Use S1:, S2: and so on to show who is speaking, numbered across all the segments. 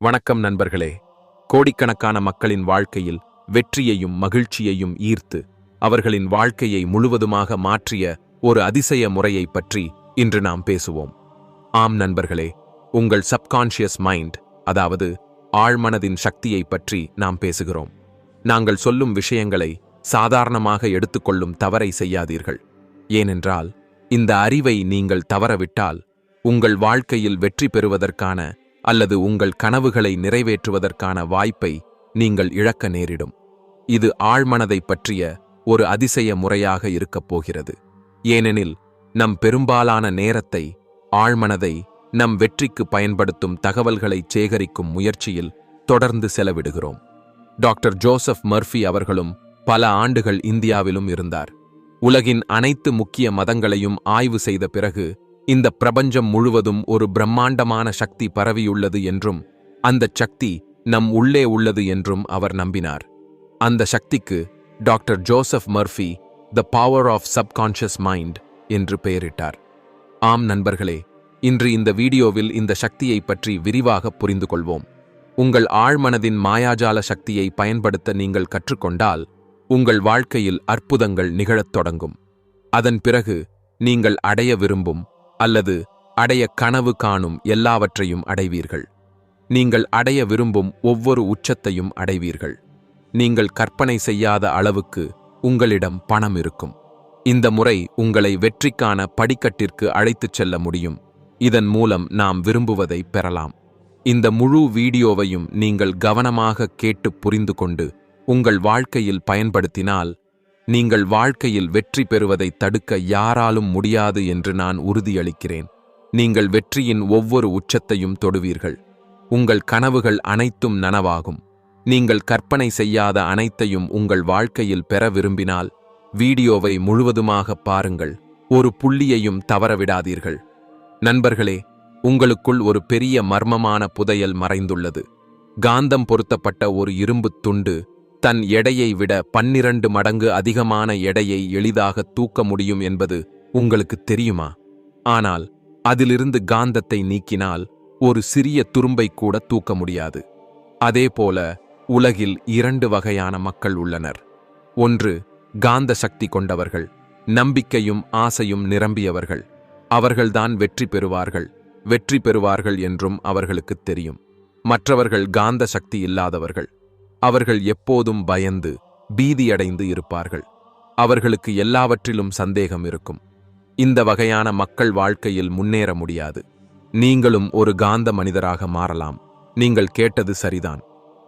S1: வணக்கம் நண்பர்களே. கோடிக்கணக்கான மக்களின் வாழ்க்கையில் வெற்றியையும் மகிழ்ச்சியையும் ஈர்த்து அவர்களின் வாழ்க்கையை முழுவதுமாக மாற்றிய ஒரு அதிசய முறையைப் பற்றி இன்று நாம் பேசுவோம். ஆம் நண்பர்களே, உங்கள் சப்கான்ஷியஸ் மைண்ட், அதாவது ஆழ்மனதின் சக்தியைப் பற்றி நாம் பேசுகிறோம். நாங்கள் சொல்லும் விஷயங்களை சாதாரணமாக எடுத்துக்கொள்ளும் தவறை செய்யாதீர்கள். ஏனென்றால் இந்த அறிவை நீங்கள் தவறவிட்டால் உங்கள் வாழ்க்கையில் வெற்றி பெறுவதற்கான அல்லது உங்கள் கனவுகளை நிறைவேற்றுவதற்கான வாய்ப்பை நீங்கள் இழக்க நேரிடும். இது ஆழ்மனதைப் பற்றிய ஒரு அதிசய முறையாக இருக்கப் போகிறது. ஏனெனில் நம் பெரும்பாலான நேரத்தை ஆழ்மனதை நம் வெற்றிக்கு பயன்படுத்தும் தகவல்களை சேகரிக்கும் முயற்சியில் தொடர்ந்து செலவிடுகிறோம். டாக்டர் ஜோசப் மர்ஃபி அவர்களும் பல ஆண்டுகள் இந்தியாவிலும் இருந்தார். உலகின் அனைத்து முக்கிய மதங்களையும் ஆய்வு செய்த பிறகு இந்த பிரபஞ்சம் முழுவதும் ஒரு பிரம்மாண்டமான சக்தி பரவியுள்ளது என்றும் அந்தச் சக்தி நம் உள்ளே உள்ளது என்றும் அவர் நம்பினார். அந்த சக்திக்கு doctor Joseph Murphy the power of subconscious mind என்று பெயரிட்டார். ஆம் நண்பர்களே, இன்று இந்த வீடியோவில் இந்த சக்தியைப் பற்றி விரிவாக புரிந்து கொள்வோம். உங்கள் ஆழ்மனதின் மாயாஜால சக்தியை பயன்படுத்த நீங்கள் கற்றுக்கொண்டால் உங்கள் வாழ்க்கையில் அற்புதங்கள் நிகழத் தொடங்கும். அதன் பிறகு நீங்கள் அடைய விரும்பும் அல்லது அடைய கனவு காணும் எல்லாவற்றையும் அடைவீர்கள். நீங்கள் அடைய விரும்பும் ஒவ்வொரு உச்சத்தையும் அடைவீர்கள். நீங்கள் கற்பனை செய்யாத அளவுக்கு உங்களிடம் பணம் இருக்கும். இந்த முறை உங்களை வெற்றிக்கான படிக்கட்டிற்கு அழைத்துச் செல்ல முடியும். இதன் மூலம் நாம் விரும்புவதை பெறலாம். இந்த முழு வீடியோவையும் நீங்கள் கவனமாக கேட்டு புரிந்து கொண்டு உங்கள் வாழ்க்கையில் பயன்படுத்தினால் நீங்கள் வாழ்க்கையில் வெற்றி பெறுவதை தடுக்க யாராலும் முடியாது என்று நான் உறுதியளிக்கிறேன். நீங்கள் வெற்றியின் ஒவ்வொரு உச்சத்தையும் தொடுவீர்கள். உங்கள் கனவுகள் அனைத்தும் நனவாகும். நீங்கள் கற்பனை செய்யாத அனைத்தையும் உங்கள் வாழ்க்கையில் பெற விரும்பினால் வீடியோவை முழுவதுமாக பாருங்கள். ஒரு புள்ளியையும் தவறவிடாதீர்கள். நண்பர்களே, உங்களுக்குள் ஒரு பெரிய மர்மமான புதையல் மறைந்துள்ளது. காந்தம் பொருத்தப்பட்ட ஒரு இரும்புத் துண்டு தன் எடையை விட 12 மடங்கு அதிகமான எடையை எளிதாக தூக்க முடியும் என்பது உங்களுக்கு தெரியுமா? ஆனால் அதிலிருந்து காந்தத்தை நீக்கினால் ஒரு சிறிய துரும்பை கூட தூக்க முடியாது. அதேபோல உலகில் 2 வகையான மக்கள் உள்ளனர். ஒன்று, காந்த சக்தி கொண்டவர்கள், நம்பிக்கையும் ஆசையும் நிரம்பியவர்கள். அவர்கள்தான் வெற்றி பெறுவார்கள் என்றும் அவர்களுக்குத் தெரியும். மற்றவர்கள் காந்த சக்தி இல்லாதவர்கள். அவர்கள் எப்போதும் பயந்து பீதியடைந்து இருப்பார்கள். அவர்களுக்கு எல்லாவற்றிலும் சந்தேகம் இருக்கும். இந்த வகையான மக்கள் வாழ்க்கையில் முன்னேற முடியாது. நீங்களும் ஒரு காந்த மனிதராக மாறலாம். நீங்கள் கேட்டது சரிதான்.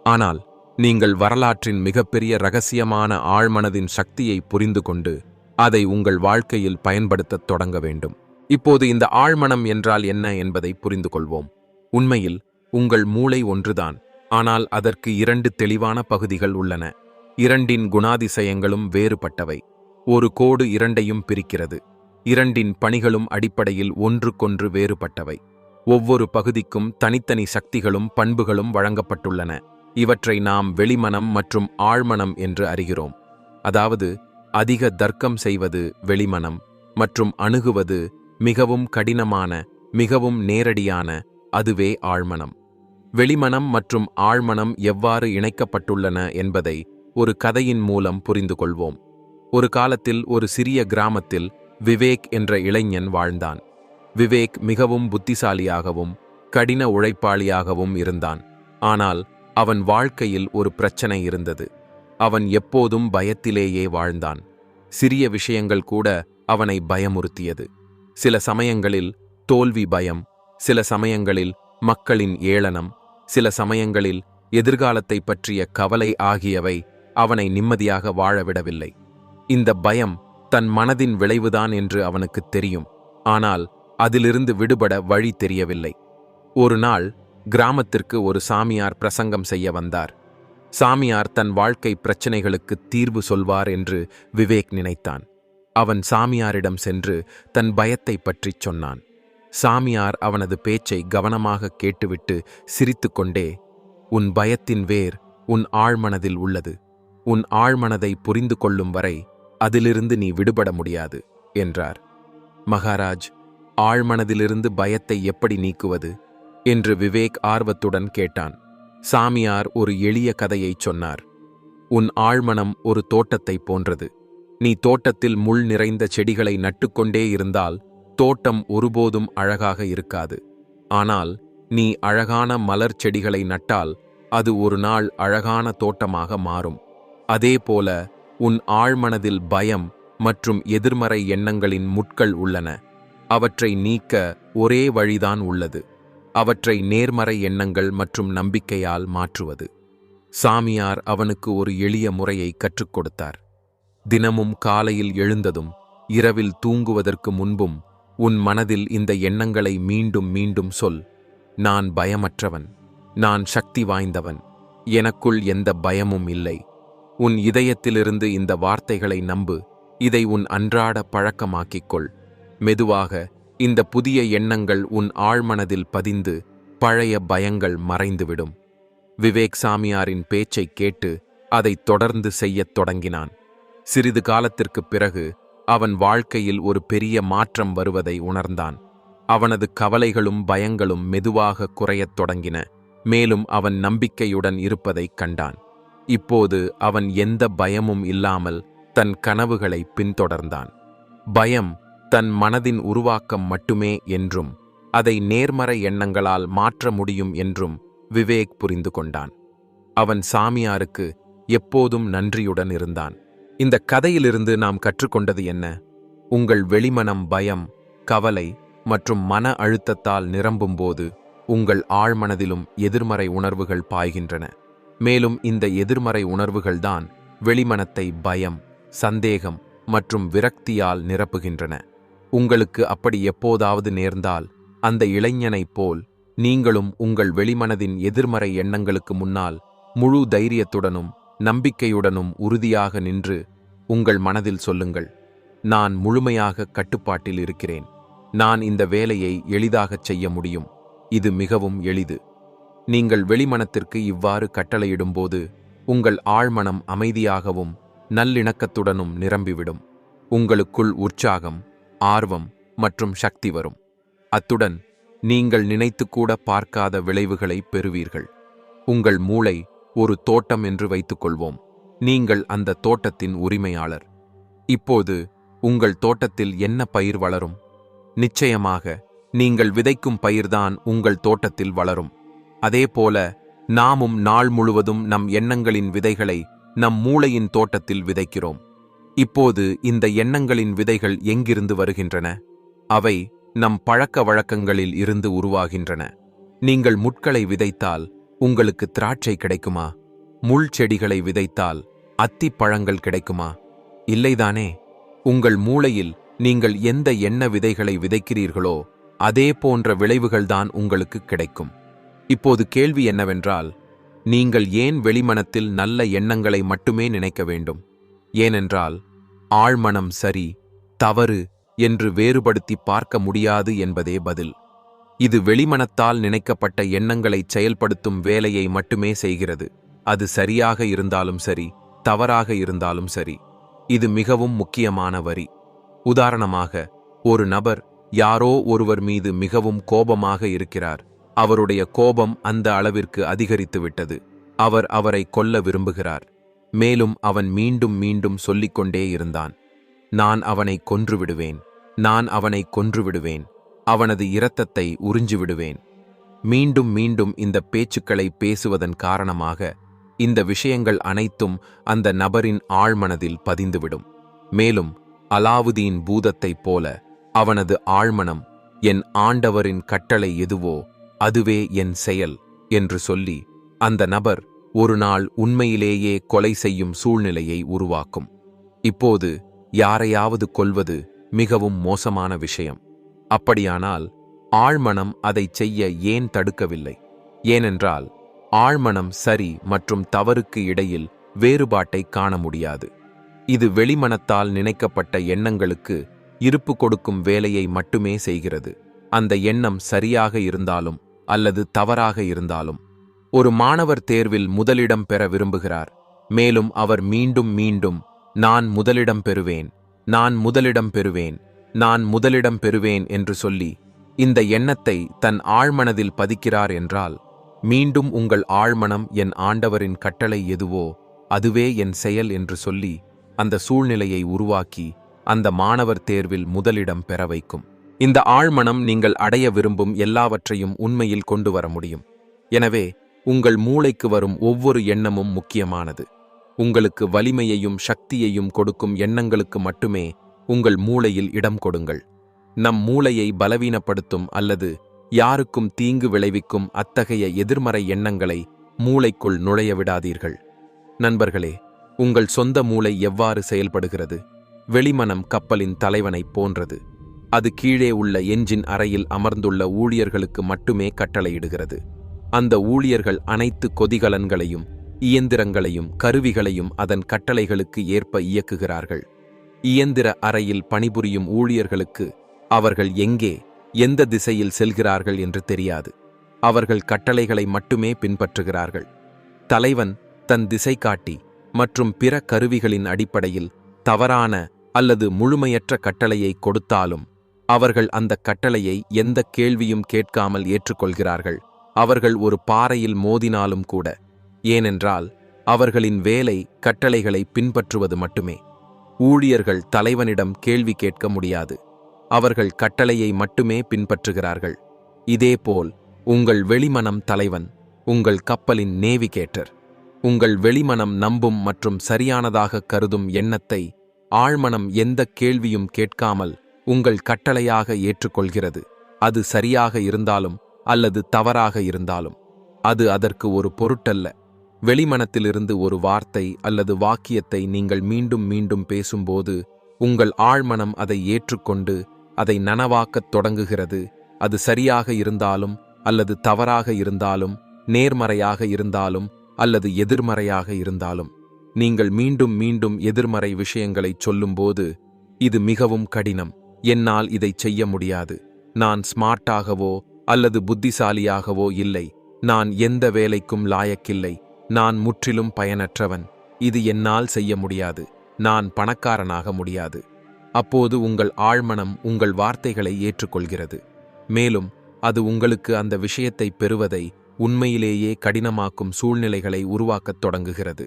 S1: ஆனால் நீங்கள் வரலாற்றின் மிகப்பெரிய இரகசியமான ஆழ்மனதின் சக்தியை புரிந்து கொண்டு அதை உங்கள் வாழ்க்கையில் பயன்படுத்தத் தொடங்க வேண்டும். இப்போது இந்த ஆழ்மனம் என்றால் என்ன என்பதை புரிந்து கொள்வோம். உண்மையில் உங்கள் மூளை ஒன்றுதான், ஆனால் அதற்கு 2 தெளிவான பகுதிகள் உள்ளன. 2 குணாதிசயங்களும் வேறுபட்டவை. ஒரு கோடு 2ஐயும் பிரிக்கிறது. 2 பணிகளும் அடிப்படையில் ஒன்றுக்கொன்று வேறுபட்டவை. ஒவ்வொரு பகுதிக்கும் தனித்தனி சக்திகளும் பண்புகளும் வழங்கப்பட்டுள்ளன. இவற்றை நாம் வெளிமனம் மற்றும் ஆழ்மனம் என்று அறிகிறோம். அதாவது அதிக தர்க்கம் செய்வது வெளிமனம் மற்றும் அணுகுவது மிகவும் கடினமான, மிகவும் நேரடியான, அதுவே ஆழ்மனம். வெளிமனம் மற்றும் ஆழ்மனம் எவ்வாறு இணைக்கப்பட்டுள்ளன என்பதை ஒரு கதையின் மூலம் புரிந்து கொள்வோம். ஒரு காலத்தில் ஒரு சிறிய கிராமத்தில் விவேக் என்ற இளைஞன் வாழ்ந்தான். விவேக் மிகவும் புத்திசாலியாகவும் கடின உழைப்பாளியாகவும் இருந்தான். ஆனால் அவன் வாழ்க்கையில் ஒரு பிரச்சனை இருந்தது. அவன் எப்போதும் பயத்திலேயே வாழ்ந்தான். சிறிய விஷயங்கள் கூட அவனை பயமுறுத்தியது. சில சமயங்களில் தோல்வி பயம், சில சமயங்களில் மக்களின் ஏளனம், சில சமயங்களில் எதிர்காலத்தை பற்றிய கவலை ஆகியவை அவனை நிம்மதியாக வாழவிடவில்லை. இந்த பயம் தன் மனதின் விளைவுதான் என்று அவனுக்குத் தெரியும். ஆனால் அதிலிருந்து விடுபட வழி தெரியவில்லை. ஒரு நாள் கிராமத்திற்கு ஒரு சாமியார் பிரசங்கம் செய்ய வந்தார். சாமியார் தன் வாழ்க்கை பிரச்சனைகளுக்கு தீர்வு சொல்வார் என்று விவேக் நினைத்தான். அவன் சாமியாரிடம் சென்று தன் பயத்தை பற்றிச் சொன்னான். சாமியார் அவனது பேச்சை கவனமாக கேட்டுவிட்டு சிரித்துக்கொண்டே, உன் பயத்தின் வேர் உன் ஆழ்மனதில் உள்ளது. உன் ஆழ்மனதை புரிந்து கொள்ளும் வரை அதிலிருந்து நீ விடுபட முடியாது என்றார். மகாராஜ், ஆழ்மனதிலிருந்து பயத்தை எப்படி நீக்குவது என்று விவேக் ஆர்வத்துடன் கேட்டான். சாமியார் ஒரு எளிய கதையைச் சொன்னார். உன் ஆழ்மனம் ஒரு தோட்டத்தைப் போன்றது. நீ தோட்டத்தில் முள் நிறைந்த செடிகளை நட்டுக்கொண்டே இருந்தால் தோட்டம் ஒருபோதும் அழகாக இருக்காது. ஆனால் நீ அழகான மலர் செடிகளை நட்டால் அது ஒரு நாள் அழகான தோட்டமாக மாறும். அதேபோல உன் ஆழ்மனதில் பயம் மற்றும் எதிர்மறை எண்ணங்களின் முட்கள் உள்ளன. அவற்றை நீக்க ஒரே வழிதான் உள்ளது. அவற்றை நேர்மறை எண்ணங்கள் மற்றும் நம்பிக்கையால் மாற்றுவது. சாமியார் அவனுக்கு ஒரு எளிய முறையை கற்றுக் கொடுத்தார். தினமும் காலையில் எழுந்ததும் இரவில் தூங்குவதற்கு முன்பும் உன் மனதில் இந்த எண்ணங்களை மீண்டும் மீண்டும் சொல். நான் பயமற்றவன். நான் சக்தி வாய்ந்தவன். எனக்குள் எந்த பயமும் இல்லை. உன் இதயத்திலிருந்து இந்த வார்த்தைகளை நம்பு. இதை உன் அன்றாட பழக்கமாக்கிக்கொள். மெதுவாக இந்த புதிய எண்ணங்கள் உன் ஆழ்மனதில் பதிந்து பழைய பயங்கள் மறைந்துவிடும். விவேக் சாமியாரின் பேச்சைக் கேட்டு அதை தொடர்ந்து செய்யத் தொடங்கினான். சிறிது காலத்திற்குப் பிறகு அவன் வாழ்க்கையில் ஒரு பெரிய மாற்றம் வருவதை உணர்ந்தான். அவனது கவலைகளும் பயங்களும் மெதுவாக குறையத் தொடங்கின. மேலும் அவன் நம்பிக்கையுடன் இருப்பதைக் கண்டான். இப்போது அவன் எந்த பயமும் இல்லாமல் தன் கனவுகளை பின்தொடர்ந்தான். பயம் தன் மனதின் உருவாக்கம் மட்டுமே என்றும் அதை நேர்மறை எண்ணங்களால் மாற்ற முடியும் என்றும் விவேக் புரிந்து கொண்டான். அவன் சாமியாருக்கு எப்போதும் நன்றியுடன் இருந்தான். இந்த கதையிலிருந்து நாம் கற்றுக்கொண்டது என்ன? உங்கள் வெளிமனம் பயம், கவலை மற்றும் மன அழுத்தத்தால் நிரம்பும்போது உங்கள் ஆழ்மனதிலும் எதிர்மறை உணர்வுகள் பாய்கின்றன. மேலும் இந்த எதிர்மறை உணர்வுகள்தான் வெளிமனத்தை பயம், சந்தேகம் மற்றும் விரக்தியால் நிரப்புகின்றன. உங்களுக்கு அப்படி எப்போதாவது நேர்ந்தால் அந்த இளைஞனைப் போல் நீங்களும் உங்கள் வெளிமனதின் எதிர்மறை எண்ணங்களுக்கு முன்னால் முழு தைரியத்துடனும் நம்பிக்கையுடனும் உறுதியாக நின்று உங்கள் மனதில் சொல்லுங்கள், நான் முழுமையாக கட்டுப்பாட்டில் இருக்கிறேன். நான் இந்த வேலையை எளிதாகச் செய்ய முடியும். இது மிகவும் எளிது. நீங்கள் வெளிமனத்திற்கு இவ்வாறு கட்டளையிடும்போது உங்கள் ஆழ்மனம் அமைதியாகவும் நல்லிணக்கத்துடனும் நிரம்பிவிடும். உங்களுக்குள் உற்சாகம், ஆர்வம் மற்றும் சக்தி வரும். அத்துடன் நீங்கள் நினைத்துக்கூட பார்க்காத விளைவுகளை பெறுவீர்கள். உங்கள் மூளை ஒரு தோட்டம் என்று வைத்துக்கொள்வோம். நீங்கள் அந்த தோட்டத்தின் உரிமையாளர். இப்போது உங்கள் தோட்டத்தில் என்ன பயிர் வளரும்? நிச்சயமாக நீங்கள் விதைக்கும் பயிர்தான் உங்கள் தோட்டத்தில் வளரும். அதேபோல நாமும் நாள் முழுவதும் நம் எண்ணங்களின் விதைகளை நம் மூளையின் தோட்டத்தில் விதைக்கிறோம். இப்போது இந்த எண்ணங்களின் விதைகள் எங்கிருந்து வருகின்றன? அவை நம் பழக்க வழக்கங்களில் இருந்து உருவாகின்றன. நீங்கள் முட்களை விதைத்தால் உங்களுக்கு திராட்சை கிடைக்குமா? முள் செடிகளை விதைத்தால் அத்திப் பழங்கள் கிடைக்குமா? இல்லைதானே? உங்கள் மூளையில் நீங்கள் எந்த எண்ண விதைகளை விதைக்கிறீர்களோ அதே போன்ற விளைவுகள்தான் உங்களுக்கு கிடைக்கும். இப்போது கேள்வி என்னவென்றால், நீங்கள் ஏன் வெளிமனத்தில் நல்ல எண்ணங்களை மட்டுமே நினைக்க வேண்டும்? ஏனென்றால் ஆழ்மனம் சரி, தவறு என்று வேறுபடுத்தி பார்க்க முடியாது என்பதே பதில். இது வெளிமனத்தால் நினைக்கப்பட்ட எண்ணங்களை செயல்படுத்தும் வேலையை மட்டுமே செய்கிறது. அது சரியாக இருந்தாலும் சரி, தவறாக இருந்தாலும் சரி. இது மிகவும் முக்கியமான வரி. உதாரணமாக, ஒரு நபர் யாரோ ஒருவர் மீது மிகவும் கோபமாக இருக்கிறார். அவருடைய கோபம் அந்த அளவிற்கு அதிகரித்துவிட்டது. அவர் அவரை கொல்ல விரும்புகிறார். மேலும் அவன் மீண்டும் மீண்டும் சொல்லிக்கொண்டே இருந்தான், நான் அவனை கொன்றுவிடுவேன், நான் அவனை கொன்றுவிடுவேன், அவனது இரத்தத்தை உறிஞ்சிவிடுவேன். மீண்டும் மீண்டும் இந்த பேச்சுக்களை பேசுவதன் காரணமாக இந்த விஷயங்கள் அனைத்தும் அந்த நபரின் ஆழ்மனதில் பதிந்துவிடும். மேலும் அலாவுதீன் பூதத்தைப் போல அவனது ஆழ்மனம் என் ஆண்டவரின் கட்டளை எதுவோ அதுவே என் செயல் என்று சொல்லி அந்த நபர் ஒரு நாள் உண்மையிலேயே கொலை செய்யும் சூழ்நிலையை உருவாக்கும். இப்போது யாரையாவது கொல்வது மிகவும் மோசமான விஷயம். அப்படியானால் ஆழ்மனம் அதை செய்ய ஏன் தடுக்கவில்லை? ஏனென்றால் ஆழ்மனம் சரி மற்றும் தவறுக்கு இடையில் வேறுபாட்டை காண முடியாது. இது வெளிமனத்தால் நினைக்கப்பட்ட எண்ணங்களுக்கு இருப்பு கொடுக்கும் வேலையை மட்டுமே செய்கிறது. அந்த எண்ணம் சரியாக இருந்தாலும் அல்லது தவறாக இருந்தாலும். ஒரு மாணவர் தேர்வில் முதலிடம் பெற விரும்புகிறார். மேலும் அவர் மீண்டும் மீண்டும் நான் முதலிடம் பெறுவேன், நான் முதலிடம் பெறுவேன், நான் முதலிடம் பெறுவேன் என்று சொல்லி இந்த எண்ணத்தை தன் ஆழ்மனதில் பதிக்கிறார் என்றால், மீண்டும் உங்கள் ஆழ்மனம் என் ஆண்டவரின் கட்டளை எதுவோ அதுவே என் செயல் என்று சொல்லி அந்த சூழ்நிலையை உருவாக்கி அந்த மாணவர் தேர்வில் முதலிடம் பெற வைக்கும். இந்த ஆழ்மனம் நீங்கள் அடைய விரும்பும் எல்லாவற்றையும் உண்மையில் கொண்டு வர முடியும். எனவே உங்கள் மூளைக்கு வரும் ஒவ்வொரு எண்ணமும் முக்கியமானது. உங்களுக்கு வலிமையையும் சக்தியையும் கொடுக்கும் எண்ணங்களுக்கு மட்டுமே உங்கள் மூளையில் இடம் கொடுங்கள். நம் மூளையை பலவீனப்படுத்தும் அல்லது யாருக்கும் தீங்கு விளைவிக்கும் அத்தகைய எதிர்மறை எண்ணங்களை மூளைக்குள் நுழைய விடாதீர்கள். நண்பர்களே, உங்கள் சொந்த மூளை எவ்வாறு செயல்படுகிறது? வெளிமனம் கப்பலின் தலைவனைப் போன்றது. அது கீழே உள்ள என்ஜின் அறையில் அமர்ந்துள்ள ஊழியர்களுக்கு மட்டுமே கட்டளையிடுகிறது. அந்த ஊழியர்கள் அனைத்து கொதிகலன்களையும் இயந்திரங்களையும் கருவிகளையும் அதன் கட்டளைகளுக்கு ஏற்ப இயக்குகிறார்கள். இயந்திர அறையில் பணிபுரியும் ஊழியர்களுக்கு அவர்கள் எங்கே எந்த திசையில் செல்கிறார்கள் என்று தெரியாது. அவர்கள் கட்டளைகளை மட்டுமே பின்பற்றுகிறார்கள். தலைவன் தன் திசை காட்டி மற்றும் பிற கருவிகளின் அடிப்படையில் தவறான அல்லது முழுமையற்ற கட்டளையை கொடுத்தாலும் அவர்கள் அந்த கட்டளையை எந்த கேள்வியும் கேட்காமல் ஏற்றுக்கொள்கிறார்கள். அவர்கள் ஒரு பாறையில் மோதினாலும் கூட. ஏனென்றால் அவர்களின் வேலை கட்டளைகளை பின்பற்றுவது மட்டுமே. ஊழியர்கள் தலைவனிடம் கேள்வி கேட்க முடியாது. அவர்கள் கட்டளையை மட்டுமே பின்பற்றுகிறார்கள். இதேபோல் உங்கள் வெளிமனம் தலைவன், உங்கள் கப்பலின் நேவிகேட்டர். உங்கள் வெளிமனம் நம்பும் மற்றும் சரியானதாக கருதும் எண்ணத்தை ஆழ்மனம் எந்த கேள்வியும் கேட்காமல் உங்கள் கட்டளையாக ஏற்றுக்கொள்கிறது. அது சரியாக இருந்தாலும் அல்லது தவறாக இருந்தாலும் அது அதற்கு ஒரு பொருட்டல்ல. வெளிமனத்திலிருந்து ஒரு வார்த்தை அல்லது வாக்கியத்தை நீங்கள் மீண்டும் மீண்டும் பேசும்போது உங்கள் ஆழ்மனம் அதை ஏற்றுக்கொண்டு அதை நனவாக்கத் தொடங்குகிறது. அது சரியாக இருந்தாலும் அல்லது தவறாக இருந்தாலும், நேர்மறையாக இருந்தாலும் அல்லது எதிர்மறையாக இருந்தாலும். நீங்கள் மீண்டும் மீண்டும் எதிர்மறை விஷயங்களைச் சொல்லும்போது, இது மிகவும் கடினம், என்னால் இதைச் செய்ய முடியாது, நான் ஸ்மார்ட்டாகவோ அல்லது புத்திசாலியாகவோ இல்லை, நான் எந்த வேலைக்கும் லாயக்கில்லை, நான் முற்றிலும் பயனற்றவன், இது என்னால் செய்ய முடியாது, நான் பணக்காரனாக முடியாது. அப்போது உங்கள் ஆழ்மனம் உங்கள் வார்த்தைகளை ஏற்றுக்கொள்கிறது. மேலும் அது உங்களுக்கு அந்த விஷயத்தை பெறுவதை உண்மையிலேயே கடினமாக்கும் சூழ்நிலைகளை உருவாக்கத் தொடங்குகிறது.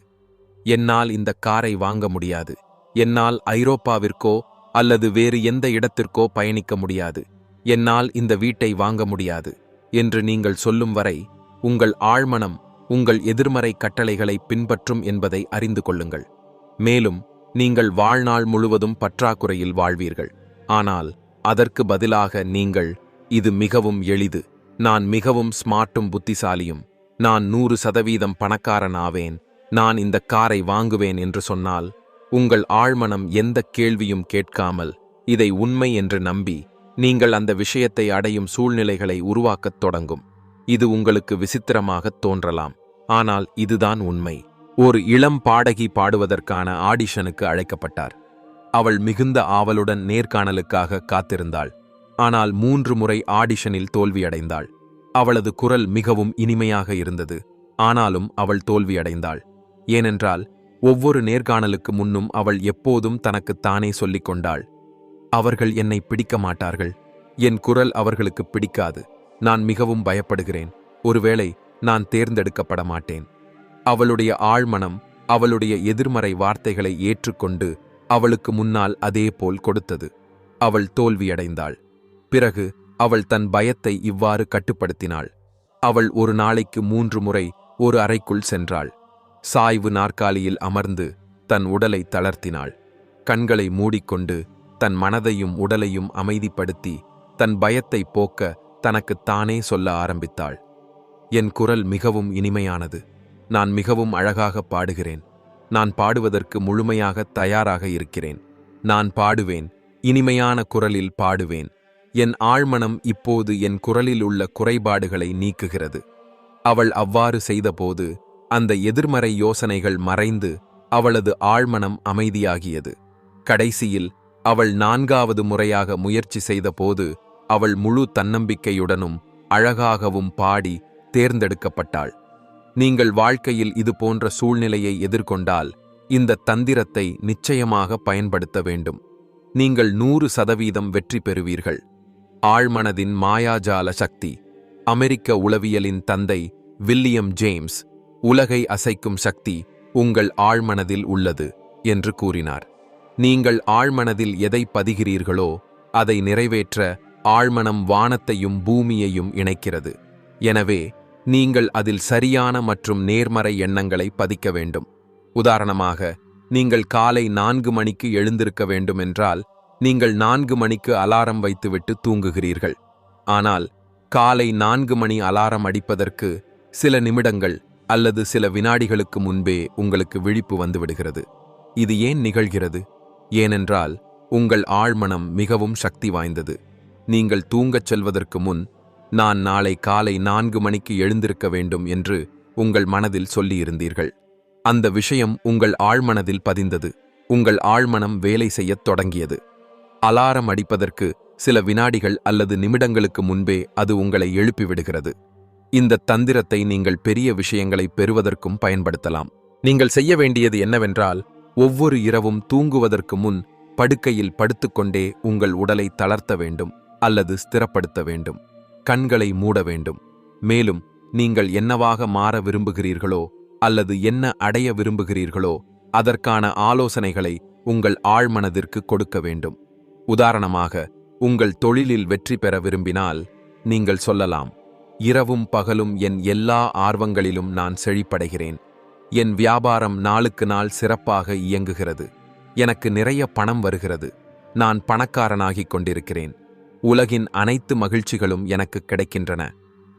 S1: என்னால் இந்த காரை வாங்க முடியாது, என்னால் ஐரோப்பாவிற்கோ அல்லது வேறு எந்த இடத்திற்கோ பயணிக்க முடியாது, என்னால் இந்த வீட்டை வாங்க முடியாது என்று நீங்கள் சொல்லும் வரை உங்கள் ஆழ்மனம் உங்கள் எதிர்மறை கட்டளைகளை பின்பற்றும் என்பதை அறிந்து கொள்ளுங்கள். மேலும் நீங்கள் வாழ்நாள் முழுவதும் பற்றாக்குறையில் வாழ்வீர்கள். ஆனால் அதற்கு பதிலாக நீங்கள், இது மிகவும் எளிது, நான் மிகவும் ஸ்மார்ட்டும் புத்திசாலியும், நான் 100% பணக்காரன் ஆவேன், நான் இந்த காரை வாங்குவேன் என்று சொன்னால், உங்கள் ஆழ்மனம் எந்த கேள்வியும் கேட்காமல் இதை உண்மை என்று நம்பி நீங்கள் அந்த விஷயத்தை அடையும் சூழ்நிலைகளை உருவாக்கத் தொடங்கும். இது உங்களுக்கு விசித்திரமாகத் தோன்றலாம், ஆனால் இதுதான் உண்மை. ஒரு இளம் பாடகி பாடுவதற்கான ஆடிஷனுக்கு அழைக்கப்பட்டார். அவள் மிகுந்த ஆவலுடன் நேர்காணலுக்காக காத்திருந்தாள். ஆனால் 3 முறை ஆடிஷனில் தோல்வியடைந்தாள். அவளது குரல் மிகவும் இனிமையாக இருந்தது. ஆனாலும் அவள் தோல்வியடைந்தாள். ஏனென்றால் ஒவ்வொரு நேர்காணலுக்கு முன்னும் அவள் எப்போதும் தனக்குத்தானே சொல்லிக் கொண்டாள், அவர்கள் என்னை பிடிக்க மாட்டார்கள், என் குரல் அவர்களுக்கு பிடிக்காது, நான் மிகவும் பயப்படுகிறேன், ஒருவேளை நான் தேர்ந்தெடுக்கப்பட மாட்டேன். அவளுடைய ஆழ்மனம் அவளுடைய எதிர்மறை வார்த்தைகளை ஏற்றுக்கொண்டு அவளுக்கு முன்னால் அதேபோல் கொடுத்தது. அவள் தோல்வியடைந்தாள். பிறகு அவள் தன் பயத்தை இவ்வாறு கட்டுப்படுத்தினாள். அவள் ஒரு நாளைக்கு 3 முறை ஒரு அறைக்குள் சென்றாள். சாய்வு நாற்காலியில் அமர்ந்து தன் உடலை தளர்த்தினாள். கண்களை மூடிக்கொண்டு தன் மனதையும் உடலையும் அமைதிப்படுத்தி தன் பயத்தை போக்க தனக்குத்தானே சொல்ல ஆரம்பித்தாள். என் குரல் மிகவும் இனிமையானது, நான் மிகவும் அழகாக பாடுகிறேன், நான் பாடுவதற்கு முழுமையாக தயாராக இருக்கிறேன், நான் பாடுவேன், இனிமையான குரலில் பாடுவேன். என் ஆழ்மனம் இப்போது என் குரலில் உள்ள குறைபாடுகளை நீக்குகிறது. அவள் அவ்வாறு செய்தபோது அந்த எதிர்மறை யோசனைகள் மறைந்து அவளது ஆழ்மனம் அமைதியாகியது. கடைசியில் அவள் 4வது முறையாக முயற்சி செய்தபோது அவள் முழு தன்னம்பிக்கையுடனும் அழகாகவும் பாடி தேர்ந்தெடுக்கப்பட்டாள். நீங்கள் வாழ்க்கையில் இது போன்ற சூழ்நிலையை எதிர்கொண்டால் இந்த தந்திரத்தை நிச்சயமாக பயன்படுத்த வேண்டும். நீங்கள் 100% வெற்றி பெறுவீர்கள். ஆழ்மனதின் மாயாஜால சக்தி. அமெரிக்க உளவியலின் தந்தை வில்லியம் ஜேம்ஸ், உலகை அசைக்கும் சக்தி உங்கள் ஆழ்மனதில் உள்ளது என்று கூறினார். நீங்கள் ஆழ்மனதில் எதை பதிகிறீர்களோ அதை நிறைவேற்ற ஆழ்மனம் வானத்தையும் பூமியையும் இணைக்கிறது. எனவே நீங்கள் அதில் சரியான மற்றும் நேர்மறை எண்ணங்களை பதிக்க வேண்டும். உதாரணமாக, நீங்கள் காலை 4 மணிக்கு எழுந்திருக்க வேண்டுமென்றால் நீங்கள் 4 மணிக்கு அலாரம் வைத்துவிட்டு தூங்குகிறீர்கள். ஆனால் காலை 4 மணி அலாரம் அடிப்பதற்கு சில நிமிடங்கள் அல்லது சில வினாடிகளுக்கு முன்பே உங்களுக்கு விழிப்பு வந்துவிடுகிறது. இது ஏன் நிகழ்கிறது? ஏனென்றால் உங்கள் ஆழ்மனம் மிகவும் சக்தி வாய்ந்தது. நீங்கள் தூங்கச் செல்வதற்கு முன், நான் நாளை காலை 4 மணிக்கு எழுந்திருக்க வேண்டும் என்று உங்கள் மனதில் சொல்லியிருந்தீர்கள். அந்த விஷயம் உங்கள் ஆழ்மனதில் பதிந்தது. உங்கள் ஆழ்மனம் வேலை செய்யத் தொடங்கியது. அலாரம் அடிப்பதற்கு சில வினாடிகள் அல்லது நிமிடங்களுக்கு முன்பே அது உங்களை எழுப்பிவிடுகிறது. இந்த தந்திரத்தை நீங்கள் பெரிய விஷயங்களை பெறுவதற்கும் பயன்படுத்தலாம். நீங்கள் செய்ய வேண்டியது என்னவென்றால், ஒவ்வொரு இரவும் தூங்குவதற்கு முன் படுக்கையில் படுத்துக்கொண்டே உங்கள் உடலை தளர்த்த வேண்டும் அல்லது ஸ்திரப்படுத்த வேண்டும். கண்களை மூட வேண்டும். மேலும் நீங்கள் என்னவாக மாற விரும்புகிறீர்களோ அல்லது என்ன அடைய விரும்புகிறீர்களோ அதற்கான ஆலோசனைகளை உங்கள் ஆழ்மனதிற்கு கொடுக்க வேண்டும். உதாரணமாக, உங்கள் தொழிலில் வெற்றி பெற விரும்பினால் நீங்கள் சொல்லலாம், இரவும் பகலும் என் எல்லா ஆர்வங்களிலும் நான் செழிப்படைகிறேன். என் வியாபாரம் நாளுக்கு நாள் சிறப்பாக இயங்குகிறது. எனக்கு நிறைய பணம் வருகிறது. நான் பணக்காரனாகிக் கொண்டிருக்கிறேன். உலகின் அனைத்து மகிழ்ச்சிகளும் எனக்கு கிடைக்கின்றன.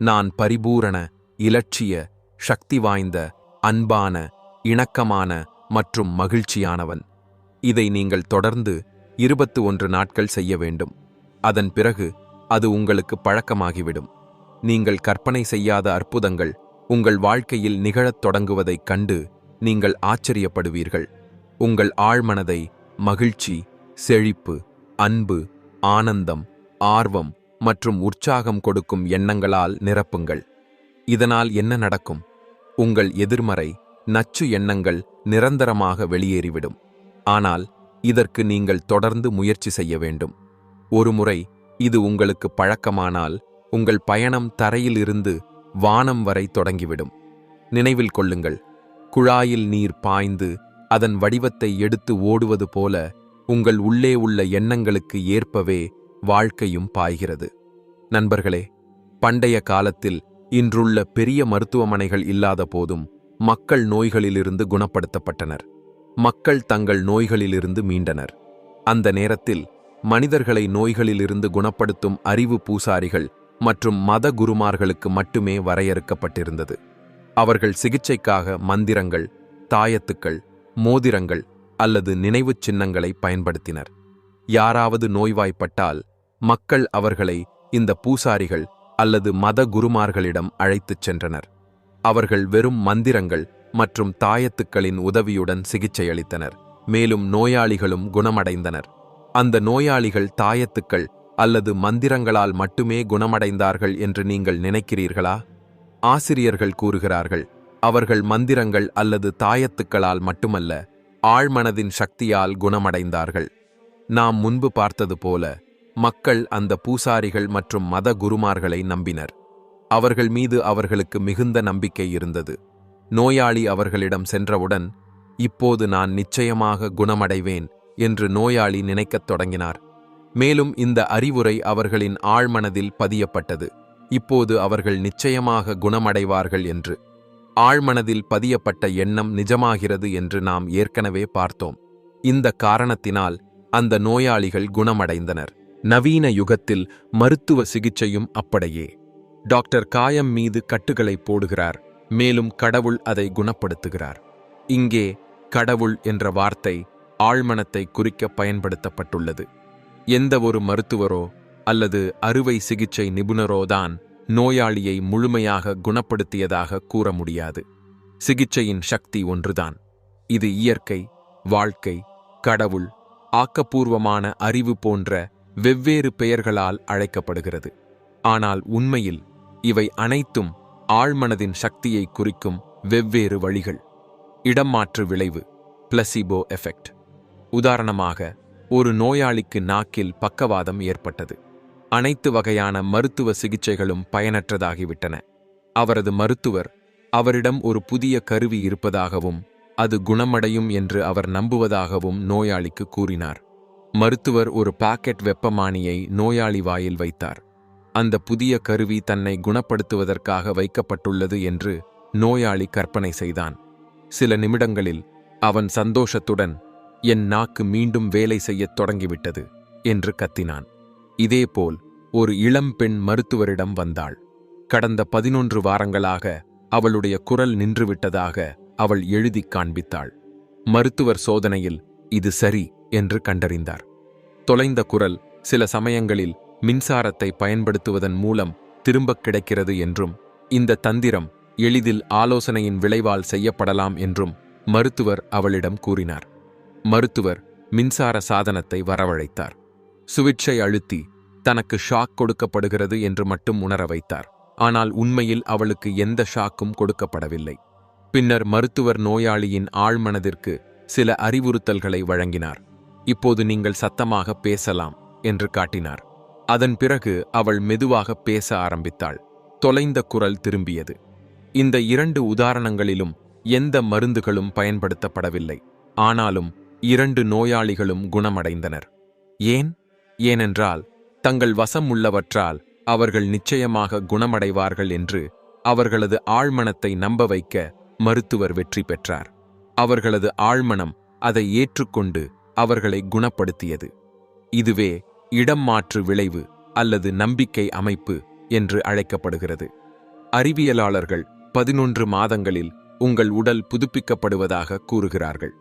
S1: நான் பரிபூரண, இலட்சிய, சக்தி வாய்ந்த, அன்பான, இணக்கமான மற்றும் மகிழ்ச்சியானவன். இதை நீங்கள் தொடர்ந்து 21 நாட்கள் செய்ய வேண்டும். அதன் பிறகு அது உங்களுக்கு பழக்கமாகிவிடும். நீங்கள் கற்பனை செய்யாத அற்புதங்கள் உங்கள் வாழ்க்கையில் நிகழத் தொடங்குவதைக் கண்டு நீங்கள் ஆச்சரியப்படுவீர்கள். உங்கள் ஆழ்மனதை மகிழ்ச்சி, செழிப்பு, அன்பு, ஆனந்தம், ஆர்வம் மற்றும் உற்சாகம் கொடுக்கும் எண்ணங்களால் நிரப்புங்கள். இதனால் என்ன நடக்கும்? உங்கள் எதிர்மறை, நச்சு எண்ணங்கள் நிரந்தரமாக வெளியேறிவிடும். ஆனால் இதற்கு நீங்கள் தொடர்ந்து முயற்சி செய்ய வேண்டும். ஒருமுறை இது உங்களுக்கு பழக்கமானால் உங்கள் பயணம் தரையில் இருந்து வானம் வரை தொடங்கிவிடும். நினைவில் கொள்ளுங்கள், குழாயில் நீர் பாய்ந்து அதன் வடிவத்தை எடுத்து ஓடுவது போல உங்கள் உள்ளே உள்ள எண்ணங்களுக்கு ஏற்பவே வாழ்க்கையும் பாய்கிறது. நண்பர்களே, பண்டைய காலத்தில் இன்றுள்ள பெரிய மருத்துவமனைகள் இல்லாத போதும் மக்கள் நோய்களிலிருந்து குணப்படுத்தப்பட்டனர். மக்கள் தங்கள் நோய்களிலிருந்து மீண்டனர். அந்த நேரத்தில் மனிதர்களை நோய்களிலிருந்து குணப்படுத்தும் அறிவு பூசாரிகள் மற்றும் மத குருமார்களுக்கு மட்டுமே வரையறுக்கப்பட்டிருந்தது. அவர்கள் சிகிச்சைக்காக மந்திரங்கள், தாயத்துக்கள், மோதிரங்கள் அல்லது நினைவுச் சின்னங்களை பயன்படுத்தினர். யாராவது நோய்வாய்ப்பட்டால் மக்கள் அவர்களை இந்த பூசாரிகள் அல்லது மத குருமார்களிடம் அழைத்துச் சென்றனர். அவர்கள் வெறும் மந்திரங்கள் மற்றும் தாயத்துக்களின் உதவியுடன் சிகிச்சையளித்தனர். மேலும் நோயாளிகளும் குணமடைந்தனர். அந்த நோயாளிகள் தாயத்துக்கள் அல்லது மந்திரங்களால் மட்டுமே குணமடைந்தார்கள் என்று நீங்கள் நினைக்கிறீர்களா? ஆசிரியர்கள் கூறுகிறார்கள், அவர்கள் மந்திரங்கள் அல்லது தாயத்துக்களால் மட்டுமல்ல, ஆழ்மனதின் சக்தியால் குணமடைந்தார்கள். நாம் முன்பு பார்த்தது போல மக்கள் அந்த பூசாரிகள் மற்றும் மத குருமார்களை நம்பினர். அவர்கள் மீது அவர்களுக்கு மிகுந்த நம்பிக்கை இருந்தது. நோயாளி அவர்களிடம் சென்றவுடன், இப்போது நான் நிச்சயமாக குணமடைவேன் என்று நோயாளி நினைக்கத் தொடங்கினார். மேலும் இந்த அறிவுரை அவர்களின் ஆழ்மனதில் பதியப்பட்டது. இப்போது அவர்கள் நிச்சயமாக குணமடைவார்கள் என்று. ஆழ்மனதில் பதியப்பட்ட எண்ணம் நிஜமாகிறது என்று நாம் ஏற்கனவே பார்த்தோம். இந்த காரணத்தினால் அந்த நோயாளிகள் குணமடைந்தனர். நவீன யுகத்தில் மருத்துவ சிகிச்சையும் அப்படியே. டாக்டர் காயம் மீது கட்டுகளை போடுகிறார், மேலும் கடவுள் அதை குணப்படுத்துகிறார். இங்கே கடவுள் என்ற வார்த்தை ஆழ்மனத்தை குறிக்க பயன்படுத்தப்பட்டுள்ளது. எந்த ஒரு மருத்துவரோ அல்லது அறுவை சிகிச்சை நிபுணரோதான் நோயாளியை முழுமையாக குணப்படுத்தியதாக கூற முடியாது. சிகிச்சையின் சக்தி ஒன்றுதான். இது இயற்கை, வாழ்க்கை, கடவுள், ஆக்கப்பூர்வமான அறிவு போன்ற வெவ்வேறு பெயர்களால் அழைக்கப்படுகிறது. ஆனால் உண்மையில் இவை அனைத்தும் ஆழ்மனதின் சக்தியை குறிக்கும் வெவ்வேறு வழிகள். இடமாற்று விளைவு, பிளசிபோ எஃபெக்ட். உதாரணமாக, ஒரு நோயாளிக்கு நாக்கில் பக்கவாதம் ஏற்பட்டது. அனைத்து வகையான மருத்துவ சிகிச்சைகளும் பயனற்றதாகிவிட்டன. அவரது மருத்துவர் அவரிடம் ஒரு புதிய கருவி இருப்பதாகவும் அது குணமடையும் என்று அவர் நம்புவதாகவும் நோயாளிக்கு கூறினார். மருத்துவர் ஒரு பாக்கெட் வெப்பமானியை நோயாளி வாயில் வைத்தார். அந்த புதிய கருவி தன்னை குணப்படுத்துவதற்காக வைக்கப்பட்டுள்ளது என்று நோயாளி கற்பனை செய்தான். சில நிமிடங்களில் அவன் சந்தோஷத்துடன், என் நாக்கு மீண்டும் வேலை செய்யத் தொடங்கிவிட்டது என்று கத்தினான். இதேபோல் ஒரு இளம்பெண் மருத்துவரிடம் வந்தாள். கடந்த 11 வாரங்களாக அவளுடைய குரல் நின்றுவிட்டதாக அவள் எழுதிக் காண்பித்தாள். மருத்துவர் சோதனையில் இது சரி என்று கண்டறிந்தார். தொலைந்த குரல் சில சமயங்களில் மின்சாரத்தை பயன்படுத்துவதன் மூலம் திரும்பக் கிடைக்கிறது என்றும் இந்த தந்திரம் எளிதில் ஆலோசனையின் விளைவால் செய்யப்படலாம் என்றும் மருத்துவர் அவளிடம் கூறினார். மருத்துவர் மின்சார சாதனத்தை வரவழைத்தார். சுவிட்சை அழுத்தி தனக்கு ஷாக் கொடுக்கப்படுகிறது என்று மட்டும் உணர வைத்தார். ஆனால் உண்மையில் அவளுக்கு எந்த ஷாக்கும் கொடுக்கப்படவில்லை. பின்னர் மருத்துவர் நோயாளியின் ஆழ்மனதிற்கு சில அறிவுறுத்தல்களை வழங்கினார். இப்போது நீங்கள் சத்தமாக பேசலாம் என்று காட்டினார். அதன் பிறகு அவள் மெதுவாக பேச ஆரம்பித்தாள். தொலைந்த குரல் திரும்பியது. இந்த 2 உதாரணங்களிலும் எந்த மருந்துகளும் பயன்படுத்தப்படவில்லை. ஆனாலும் 2 நோயாளிகளும் குணமடைந்தனர். ஏனென்றால் தங்கள் வசம் உள்ளவற்றால் அவர்கள் நிச்சயமாக குணமடைவார்கள் என்று அவர்களது ஆழ்மனத்தை நம்ப வைக்க மருத்துவர் வெற்றி பெற்றார். அவர்களது ஆழ்மனம் அதை ஏற்றுக்கொண்டு அவர்களை குணப்படுத்தியது. இதுவே இடம் மாற்று விளைவு அல்லது நம்பிக்கை அமைப்பு என்று அழைக்கப்படுகிறது. அறிவியலாளர்கள் 11 மாதங்களில் உங்கள் உடல் புதுப்பிக்கப்படுவதாக கூறுகிறார்கள்.